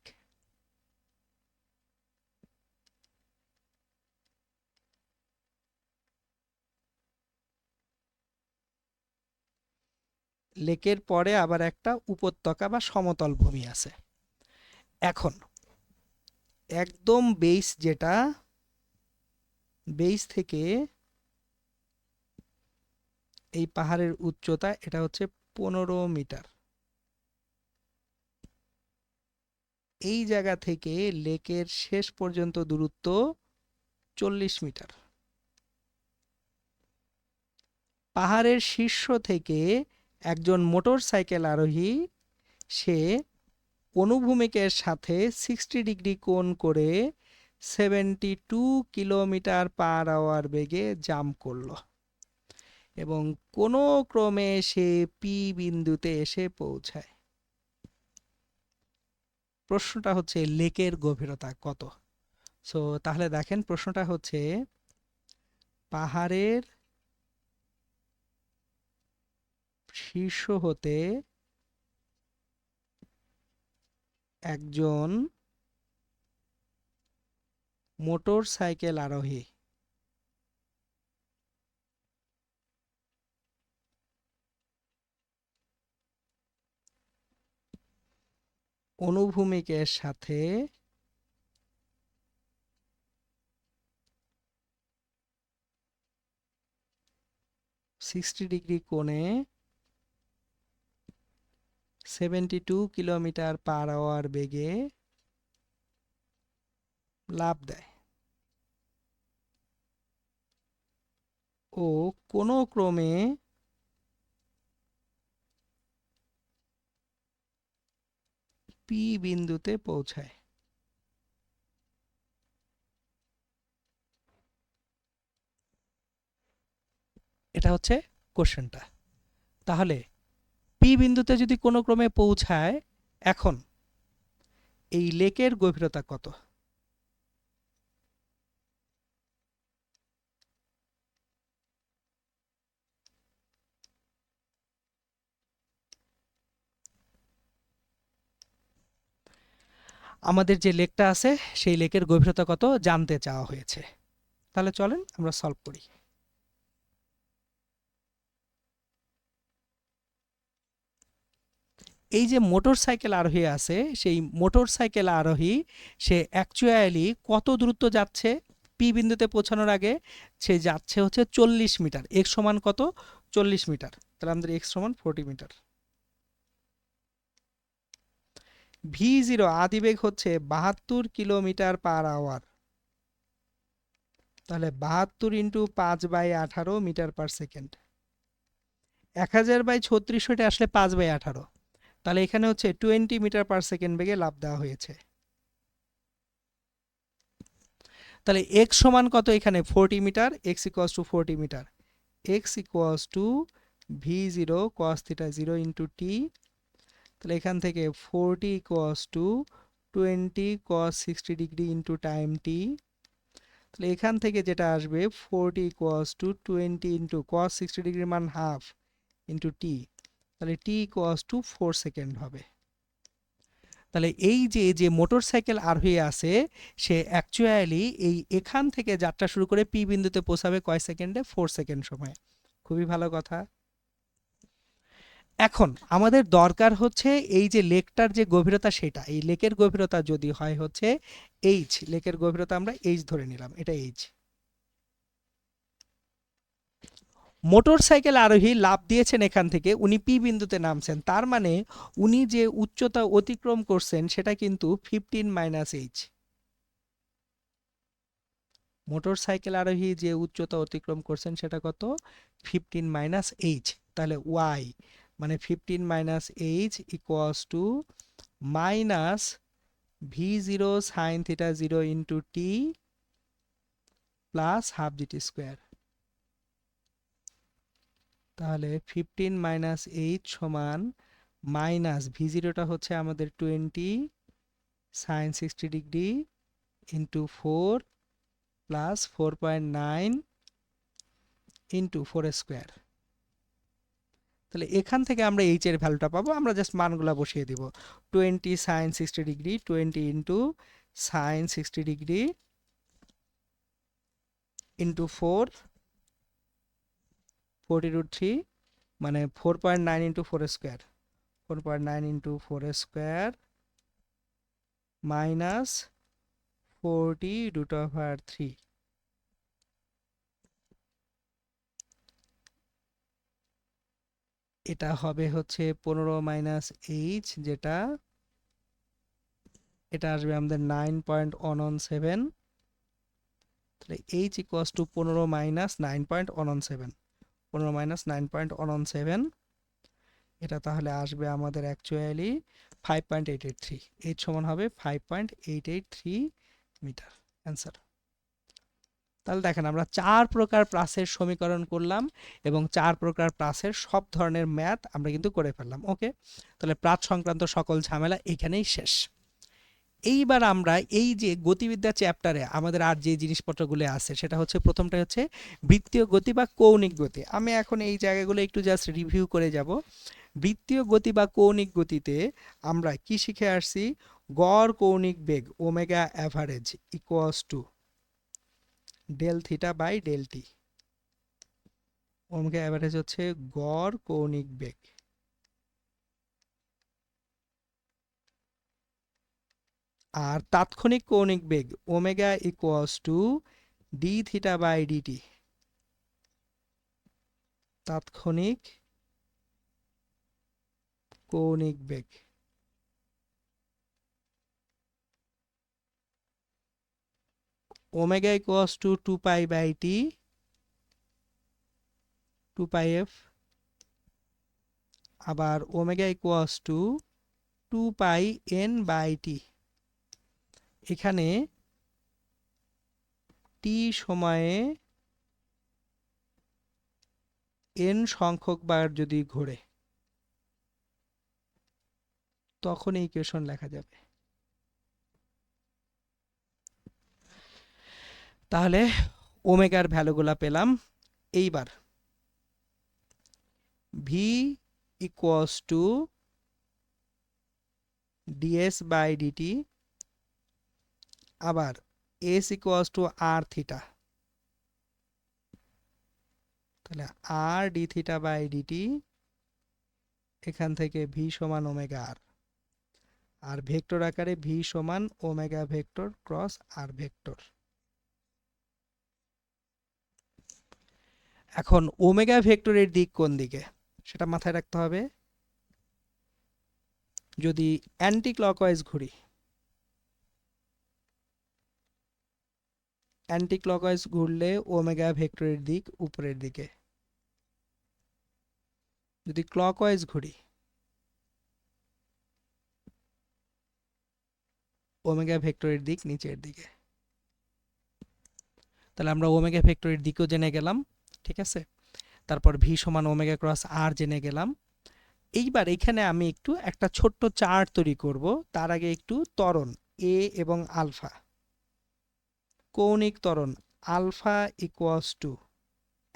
[SPEAKER 1] লেকের পরে আবার একটা উপত্যকা বা সমতল ভূমি আছে। এখন একদম বেস, যেটা বেস থেকে এই পাহাড়ের উচ্চতা এটা হচ্ছে 15 মিটার। এই জায়গা থেকে লেকের শেষ পর্যন্ত দূরত্ব 40 মিটার। পাহাড়ের শীর্ষ থেকে একজন মোটর সাইকেল আরোহী সে অনুভূমিকের সাথে 60 ডিগ্রি কোণ করে 72 কিলোমিটার পার আওয়ার বেগে জাম্প করলো এবং কোনো ক্রমে সে পি বিন্দুতে এসে পৌঁছায়। প্রশ্নটা হচ্ছে লেকের গভীরতা কত? সো তাহলে দেখেন প্রশ্নটা হচ্ছে পাহাড়ের শীর্ষ হতে একজন মোটর সাইকেল আরোহী অনুভূমিকের সাথে 60 ডিগ্রি কোণে 72 কিলোমিটার/আওয়ার বেগে লাফ দেয় ও কোনো ক্রমে পি বিন্দুতে পৌঁছায়। এটা হচ্ছে কোশ্চেনটা। তাহলে পি বিন্দুতে যদি কোনো ক্রমে পৌঁছায়, এখন এই লেকের গভীরতা কত? আমাদের যে লেকটা আছে সেই লেকের গভীরতা কত জানতে চাওয়া হয়েছে। তাহলে চলেন আমরা সলভ করি। এই যে মোটর সাইকেল আরোহী আছে, সেই মোটর সাইকেল আরোহী সে অ্যাকচুয়ালি কত দূরত্ব যাচ্ছে পি বিন্দুতে পৌঁছানোর আগে? সে যাচ্ছে হচ্ছে 40 মিটার। এক্স সমান কত? 40 মিটার। তাহলে আমাদের এক্স সমান 40 মিটার। ভি জিরো আদিবেগ হচ্ছে 72 কিলোমিটার/আওয়ার। তাহলে 72 ইন্টু 5/18 মিটার/সেকেন্ড। 1000/3600 আসলে 5/18। তাহলে এখানে হচ্ছে 20 মিটার/সেকেন্ড বেগে লাফ দেওয়া হয়েছে। তাহলে এক্স সমান কত? এখানে 40 metre. X equals to 40 metre. X equals to v zero cos theta zero into t. তাহলে এখান থেকে 40 equals to 20 cos 60 degree into time t. তাহলে এখান থেকে যেটা আসবে 40 ইকুয়ালস টু 20 ইন্টু কস 60 ডিগ্রির মান হাফ ইন্টু টি। তাহলে টি ইকুয়ালস টু 4 সেকেন্ড হবে। তাহলে এই যে যে মোটর সাইকেল আরোহী আছে সে অ্যাকচুয়ালি এই এখান থেকে যাত্রা শুরু করে পি বিন্দুতে পৌঁছাবে কয় সেকেন্ডে? 4 সেকেন্ড সময়ে। খুবই ভালো কথা। এখন আমাদের দরকার হচ্ছে এই যে লেকটার যে গভীরতা, সেটা এই লেকের গভীরতা যদি হয় হচ্ছে এইচ, লেকের গভীরতা আমরা এইচ ধরে নিলাম, এটা এইচ। মোটর সাইকেল আরোহী লাফ দিয়েছেন এখান থেকে, উনি পি বিন্দুতে নামছেন, তার মানে উনি যে উচ্চতা অতিক্রম করছেন সেটা কিন্তু 15 - এইচ। মোটর সাইকেল আরোহী যে উচ্চতা অতিক্রম করছেন সেটা কত? 15 - এইচ। তাহলে ওয়াই মানে 15 - H equals to minus V zero sine theta zero into t plus half gt square. তাহলে 15 - এইচ সমান মাইনাস ভি জিরোটা হচ্ছে আমাদের 20 sine 60 degree into 4 plus 4.9 into 4 square. তাহলে এখান থেকে আমরা এইচ এর ভ্যালুটা পাবো। আমরা জাস্ট মানগুলা বসিয়ে দিব। 20 sine 60 degree 20 into sine 60 degree into 4 40√3 মানে 4.9 into 4 square. 4.9 into 4 square minus 40√3। এটা হবে হচ্ছে 15 - এইচ, যেটা এটা আসবে আমাদের 9.117। তাহলে এইচ ইকুয়ালস টু 15 - 9.117। 15 - 9.117, এটা তাহলে আসবে আমাদের অ্যাকচুয়ালি 5.883। এইচ সমান হবে 5.883 মিটার। অ্যান্সার। তাহলে দেখেন আমরা 4 প্রকার প্রাসের সমীকরণ করলাম এবং 4 প্রকার প্রাসের সব ধরনের ম্যাথ আমরা কিন্তু করে ফেললাম। ওকে, তাহলে প্রাস সংক্রান্ত সকল ঝামেলা এখানেই শেষ। এইবার আমরা এই যে গতিবিদ্যা চ্যাপ্টারে আমাদের আর যে জিনিসপত্রগুলো আছে সেটা হচ্ছে, প্রথমটা হচ্ছে বৃত্তীয় গতি বা কৌণিক গতি। আমি এখন এই জায়গাগুলো একটু জাস্ট রিভিউ করে যাব। বৃত্তীয় গতি বা কৌণিক গতিতে আমরা কি শিখে আসছি? গড় কৌণিক বেগ omega average equals to del theta by del t. Omega average হচ্ছে গড় কৌণিক বেগ। আর তাৎক্ষণিক কৌণিক বেগ omega equals to d theta by dt. তাৎক্ষণিক কৌণিক বেগ omega equals to 2 pi by t 2 pi f, আবার omega equals to 2 pi n by t. এখানে টি সময়ে এন সংখ্যক বার যদি ঘোরে তখন এই ইকুয়েশন লেখা যাবে। তাহলে ওমেগার ভ্যালুগুলা পেলাম। এইবার v equals to ds by dt, আবার s equals to r theta. তাহলে r d theta by dt, এখান থেকে ভি সমান ওমেগা আর, আর ভেক্টর আকারে ভি সমান omega vector cross r vector. এখন ওমেগা ভেক্টরের দিক কোন দিকে সেটা মাথায় রাখতে হবে। যদি অ্যান্টি ক্লকওয়াইজ ঘুরি, অ্যান্টি ক্লকওয়াইজ ঘুরলে ওমেগা ভেক্টরের দিক উপরের দিকে, যদি ক্লকওয়াইজ ঘুরি ওমেগা ভেক্টরের দিক নিচের দিকে। তাহলে আমরা ওমেগা ভেক্টরের দিকও জেনে গেলাম, ঠিক আছে। তারপর ভি সমান ওমেগা ক্রস আর জেনে গেলাম। এইবার এখানে আমি একটু একটা ছোট্ট চার্ট তৈরি করব। তার আগে একটু ত্বরণ এ এবং আলফা, কৌণিক ত্বরণ alpha equals to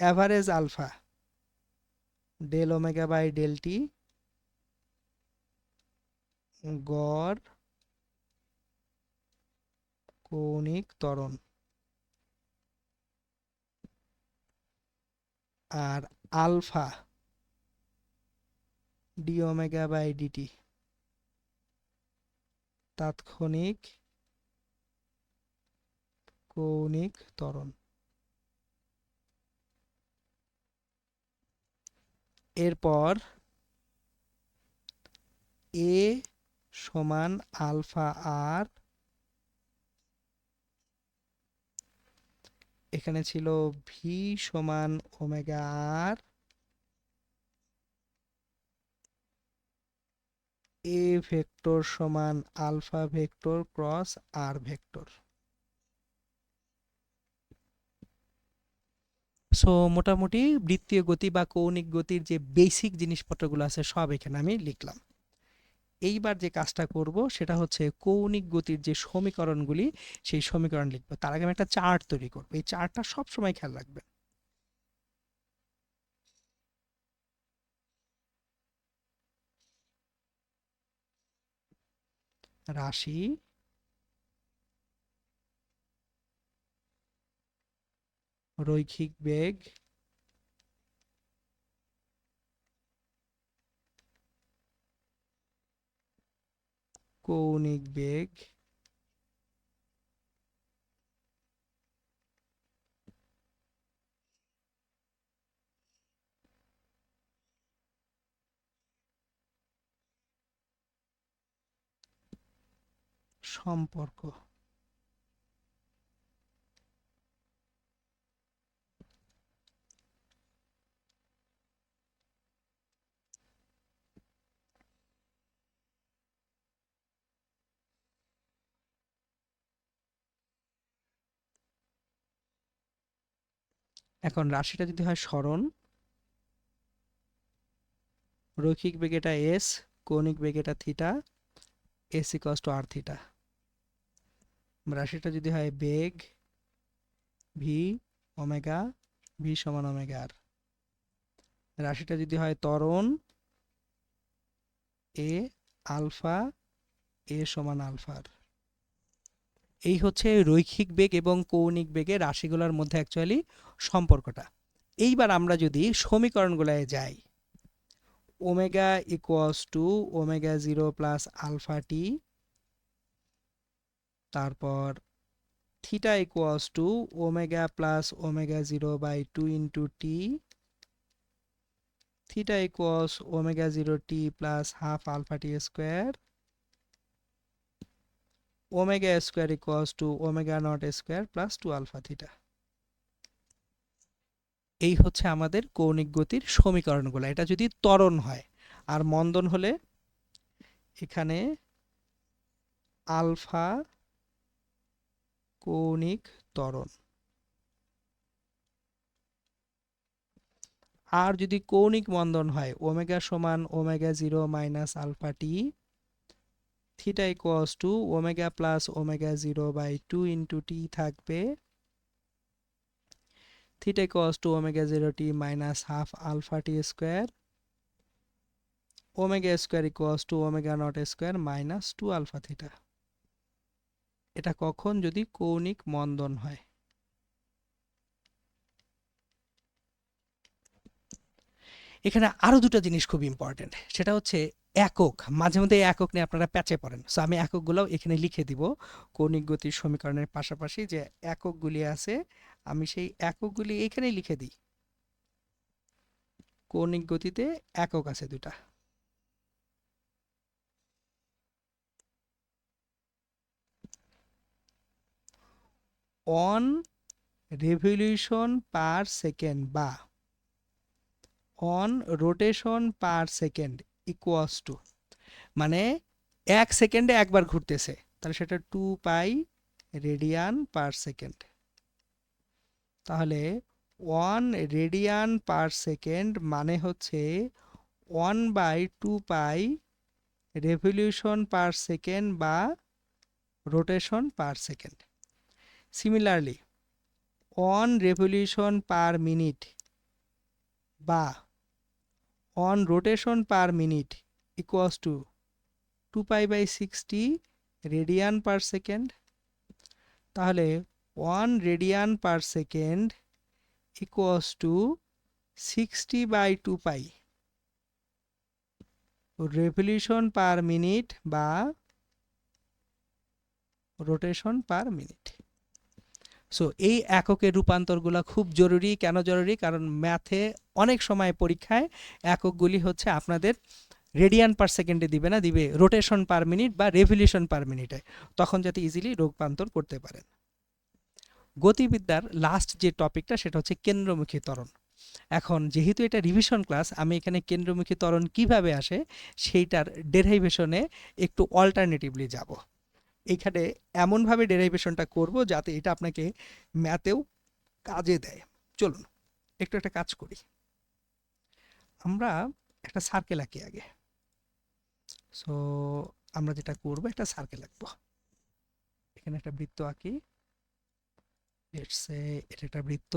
[SPEAKER 1] average alpha del omega by del t, গড় কৌণিক ত্বরণ, আর alpha d omega by dt তাৎক্ষণিক কৌণিক ত্বরণ। এরপর এ সমান আলফা আর, এখানে ছিল ভি সমান ওমেগা আর, এ ভেক্টর সমান alpha vector cross r vector. So মোটামুটি বৃত্তীয় গতি বা কৌণিক গতির যে বেসিক জিনিসপত্রগুলো আছে সব এখানে আমি লিখলাম। এইবার যে কাজটা করব সেটা হচ্ছে কৌণিক গতির যে সমীকরণগুলি সেই সমীকরণ লিখবো। তার আগে আমি একটা চার্ট তৈরি করবো। এই চার্টটা সবসময় খেয়াল রাখবেন। রাশি, রৈখিক বেগ, কৌণিক বেগ, সম্পর্ক। এখন রাশিটা যদি হয় সরণ, রৈখিক বেগ এটা এস, কৌণিক বেগ এটা theta, s equals to r theta. রাশিটা যদি হয় বেগ, ভি ওমেগা, ভি সমান ওমেগা আর। রাশিটা যদি হয় ত্বরণ, এ আলফা, এ সমান আলফা আর। এই হচ্ছে রৈখিক বেগ এবং কৌণিক বেগের রাশিগুলোর মধ্যে অ্যাকচুয়ালি সম্পর্কটা। এইবার আমরা যদি সমীকরণগুলোয় যাই, omega equals to omega zero plus alpha t, তারপর theta equals to omega plus omega 0/2 into t, theta equals omega 0t plus half alpha t square, omega square equals to omega not square plus 2 alpha theta. এই হচ্ছে আমাদের কৌণিক গতির সমীকরণগুলো। এটা যদি ত্বরণ হয়, আর মন্দন হলে এখানে আলফা কৌণিক ত্বরণ। আর যদি কৌণিক মন্দন হয়, ওমেগা সমান omega 0 minus alpha t, theta equals to omega plus omega 0/2 into t থাকবে, theta equals to omega 0t minus half alpha t square, omega square equals to omega not square minus 2 alpha theta. এটা কখন? যদি কৌণিক মন্দন হয়। এখানে আরো দুটো জিনিস খুব ইম্পর্টেন্ট, সেটা হচ্ছে একক। মাঝে মধ্যে এই একক নিয়ে আপনারা প্যাচে পড়েন, সো আমি এককগুলোও এখানে লিখে দিব কৌণিক গতির সমীকরণের পাশাপাশি যে এককগুলি আছে আমি সেই এককগুলি এখানেই লিখে দিই। কৌণিক গতিতে একক আছে দুটা। অন রেভলিউশন পার সেকেন্ড বা on rotation per second equals two, মানে 1 সেকেন্ডে একবার ঘুরতেছে, তাহলে সেটা 2 পাই রেডিয়ান পার সেকেন্ড। তাহলে 1 রেডিয়ান পার সেকেন্ড মানে হচ্ছে 1/2 পাই রেভলিউশন পার সেকেন্ড বা rotation per second. Similarly 1 revolution per minute বা 1 rotation per minute equals to 2π/60 radian per second. তাহলে 1 radian per second equals to 60/2 revolution per minute বা rotation per minute. So এই এককের রূপান্তরগুলো খুব জরুরি। কেন জরুরি? কারণ ম্যাথে অনেক সময় পরীক্ষায় এককগুলি হচ্ছে আপনাদের রেডিয়ান পার সেকেন্ডে দিবে না, দিবে রোটেশন পার মিনিট বা রেভলিউশন পার মিনিটে, তখন যাতে ইজিলি রূপান্তর করতে পারেন। গতিবিদ্যার লাস্ট যে টপিকটা সেটা হচ্ছে কেন্দ্রমুখী ত্বরণ। এখন যেহেতু এটা রিভিশন ক্লাস, আমি এখানে কেন্দ্রমুখী ত্বরণ কিভাবে আসে সেইটার ডেরাইভেশনে একটু অল্টারনেটিভলি যাব। এইখানে এমনভাবে ডেরাইভেশনটা করব যাতে এটা আপনাকে ম্যাথেও কাজে দেয়। চলুন একটু একটা কাজ করি। আমরা একটা সার্কেল আঁকি আগে। সো আমরা যেটা করব, একটা সার্কেল আঁকবো। এখানে একটা বৃত্ত আঁকি। লেটস সে এটা একটা বৃত্ত।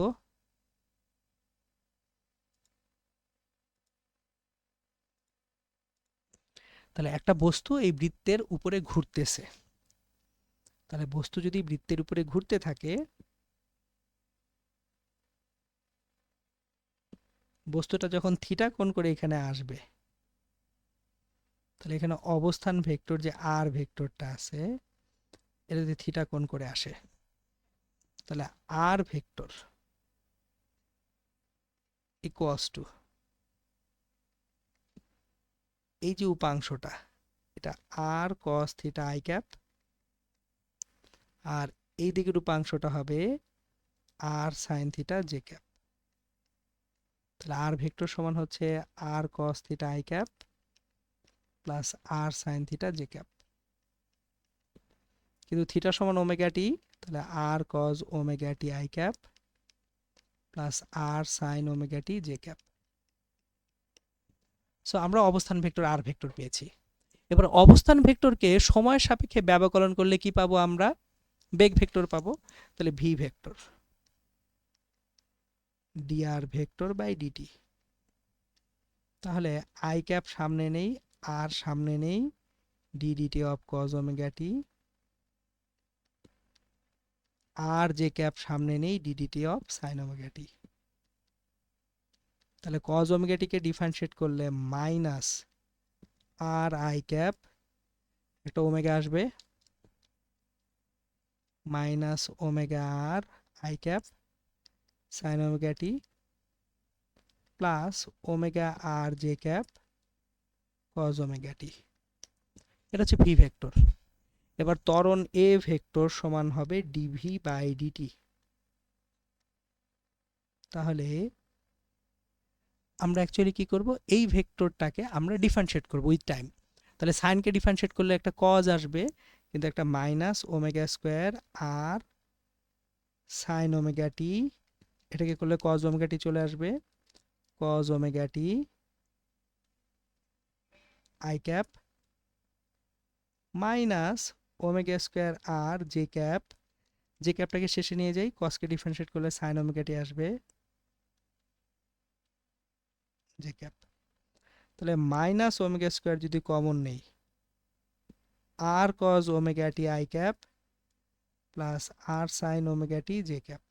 [SPEAKER 1] তাহলে একটা বস্তু এই বৃত্তের উপরে ঘুরতেছে। তাহলে বস্তু যদি বৃত্তের উপরে ঘুরতে থাকে, বস্তুটা যখন থিটা কোণ করে এখানে আসবে, তাহলে এখানে অবস্থান ভেক্টর যে আর ভেক্টরটা আছে, এটা যদি থিটা কোণ করে আসে, তাহলে আর ভেক্টর ইকুয়ালস টু এই যে উপাংশটা, এটা r cos theta i cap, আর এই দিকের উপাংশটা হবে r sine theta j cap. তাহলে আর ভেক্টর সমান হচ্ছে r cos theta i cap plus r sine theta j cap. কিন্তু থিটা সমান ওমেগা টি, তাহলে r cos omega t i cap plus r sine omega t j cap. So আমরা অবস্থান vector আর vector পেয়েছি। এবার অবস্থান ভেক্টরকে সময়ের সাপেক্ষে ব্যবকলন করলে কি পাবো? আমরা বেগ ভেক্টর পাবো। তাহলে v vector dr vector by dt. তাহলে আই ক্যাপ সামনে নেই, আর সামনে নেই, d dt of cos omega t, r j cap সামনে নেই, d dt of sine omega t. তাহলে কজ ওমেগা টিকে ডিফারেন্সিয়েট করলে মাইনাস আর আই ক্যাপ, একটা ওমেগা আসবে, minus omega r i cap sine omega t plus omega r j cap cos omega t. এটা হচ্ছে V vector. এবার ত্বরণ এ vector সমান হবে ডিভি বাই ডিটি। তাহলে আমরা অ্যাকচুয়ালি কি করব, এই ভেক্টরটাকে আমরা ডিফারেন্সিয়েট করব উইথ টাইম। তাহলে সাইনকে ডিফারেন্সিয়েট করলে একটা কজ আসবে, কিন্তু একটা minus omega square r sine omega t, এটাকে করলে কজ ওমেগা টি চলে আসবে, cos omega t i cap minus omega square r j cap, j ক্যাপটাকে শেষে নিয়ে যাই, কজকে ডিফারেন্সিয়েট করলে সাইন ওমেগা টি আসবে জে ক্যাপ। তাহলে মাইনাস ওমেগা স্কোয়ার যদি কমন নেই, r cos omega t i cap plus r sine omega t j cap.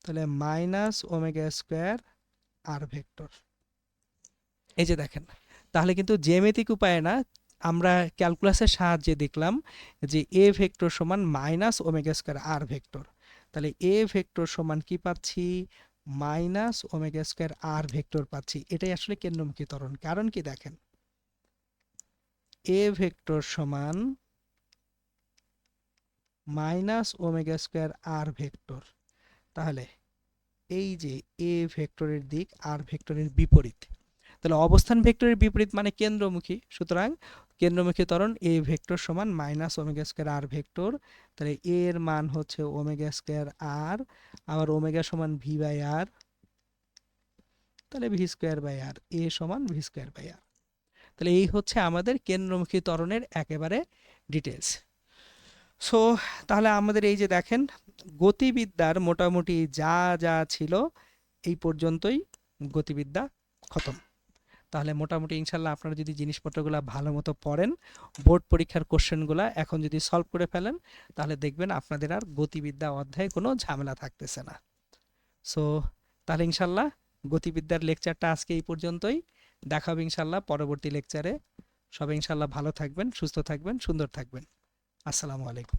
[SPEAKER 1] তাহলে minus omega square r vector. এই যে দেখেন, তাহলে কিন্তু জ্যামিতিক উপায়ে না, আমরা ক্যালকুলাসের সাহায্যে দেখলাম যে এ ভেক্টর সমান minus omega square r vector. তাহলে এ ভেক্টর সমান কি পাচ্ছি, minus omega square r vector পাচ্ছি। এটাই আসলে কেন্দ্রমুখী ত্বরণ। কারণ কি দেখেন, এ ভেক্টর সমান minus omega square r vector. তাহলে এই যে এ ভেক্টরের দিক আর ভেক্টরের বিপরীত, তাহলে অবস্থান ভেক্টরের বিপরীত মানে কেন্দ্রমুখী। সুতরাং কেন্দ্রমুখী ত্বরণ এ ভেক্টর সমান minus omega square r vector. তাহলে এ এর মান হচ্ছে ওমেগা স্কোয়ার আর, আবার ওমেগা সমান ভি বাই আর, তাহলে ভি স্কোয়ার বাই আর, এ সমান ভি স্কোয়ার বাই আর। তাহলে এই হচ্ছে আমাদের কেন্দ্রমুখী ত্বরণের একেবারে ডিটেলস। সো তাহলে আমাদের এই যে দেখেন, গতিবিদ্যার মোটামুটি যা যা ছিল এই পর্যন্তই গতিবিদ্যা খতম। তাহলে মোটামুটি ইনশাল্লাহ আপনারা যদি জিনিসপত্রগুলো ভালো মতো পড়েন, বোর্ড পরীক্ষার কোশ্চেনগুলো এখন যদি সলভ করে ফেলেন, তাহলে দেখবেন আপনাদের আর গতিবিদ্যা অধ্যায়ে কোনো ঝামেলা থাকতেছে না। সো তাহলে ইনশাল্লাহ গতিবিদ্যার লেকচারটা আজকে এই পর্যন্তই। দেখা হবে ইনশাল্লাহ পরবর্তী লেকচারে। সবাই ইনশাল্লাহ ভালো থাকবেন, সুস্থ থাকবেন, সুন্দর থাকবেন। আসসালামু আলাইকুম।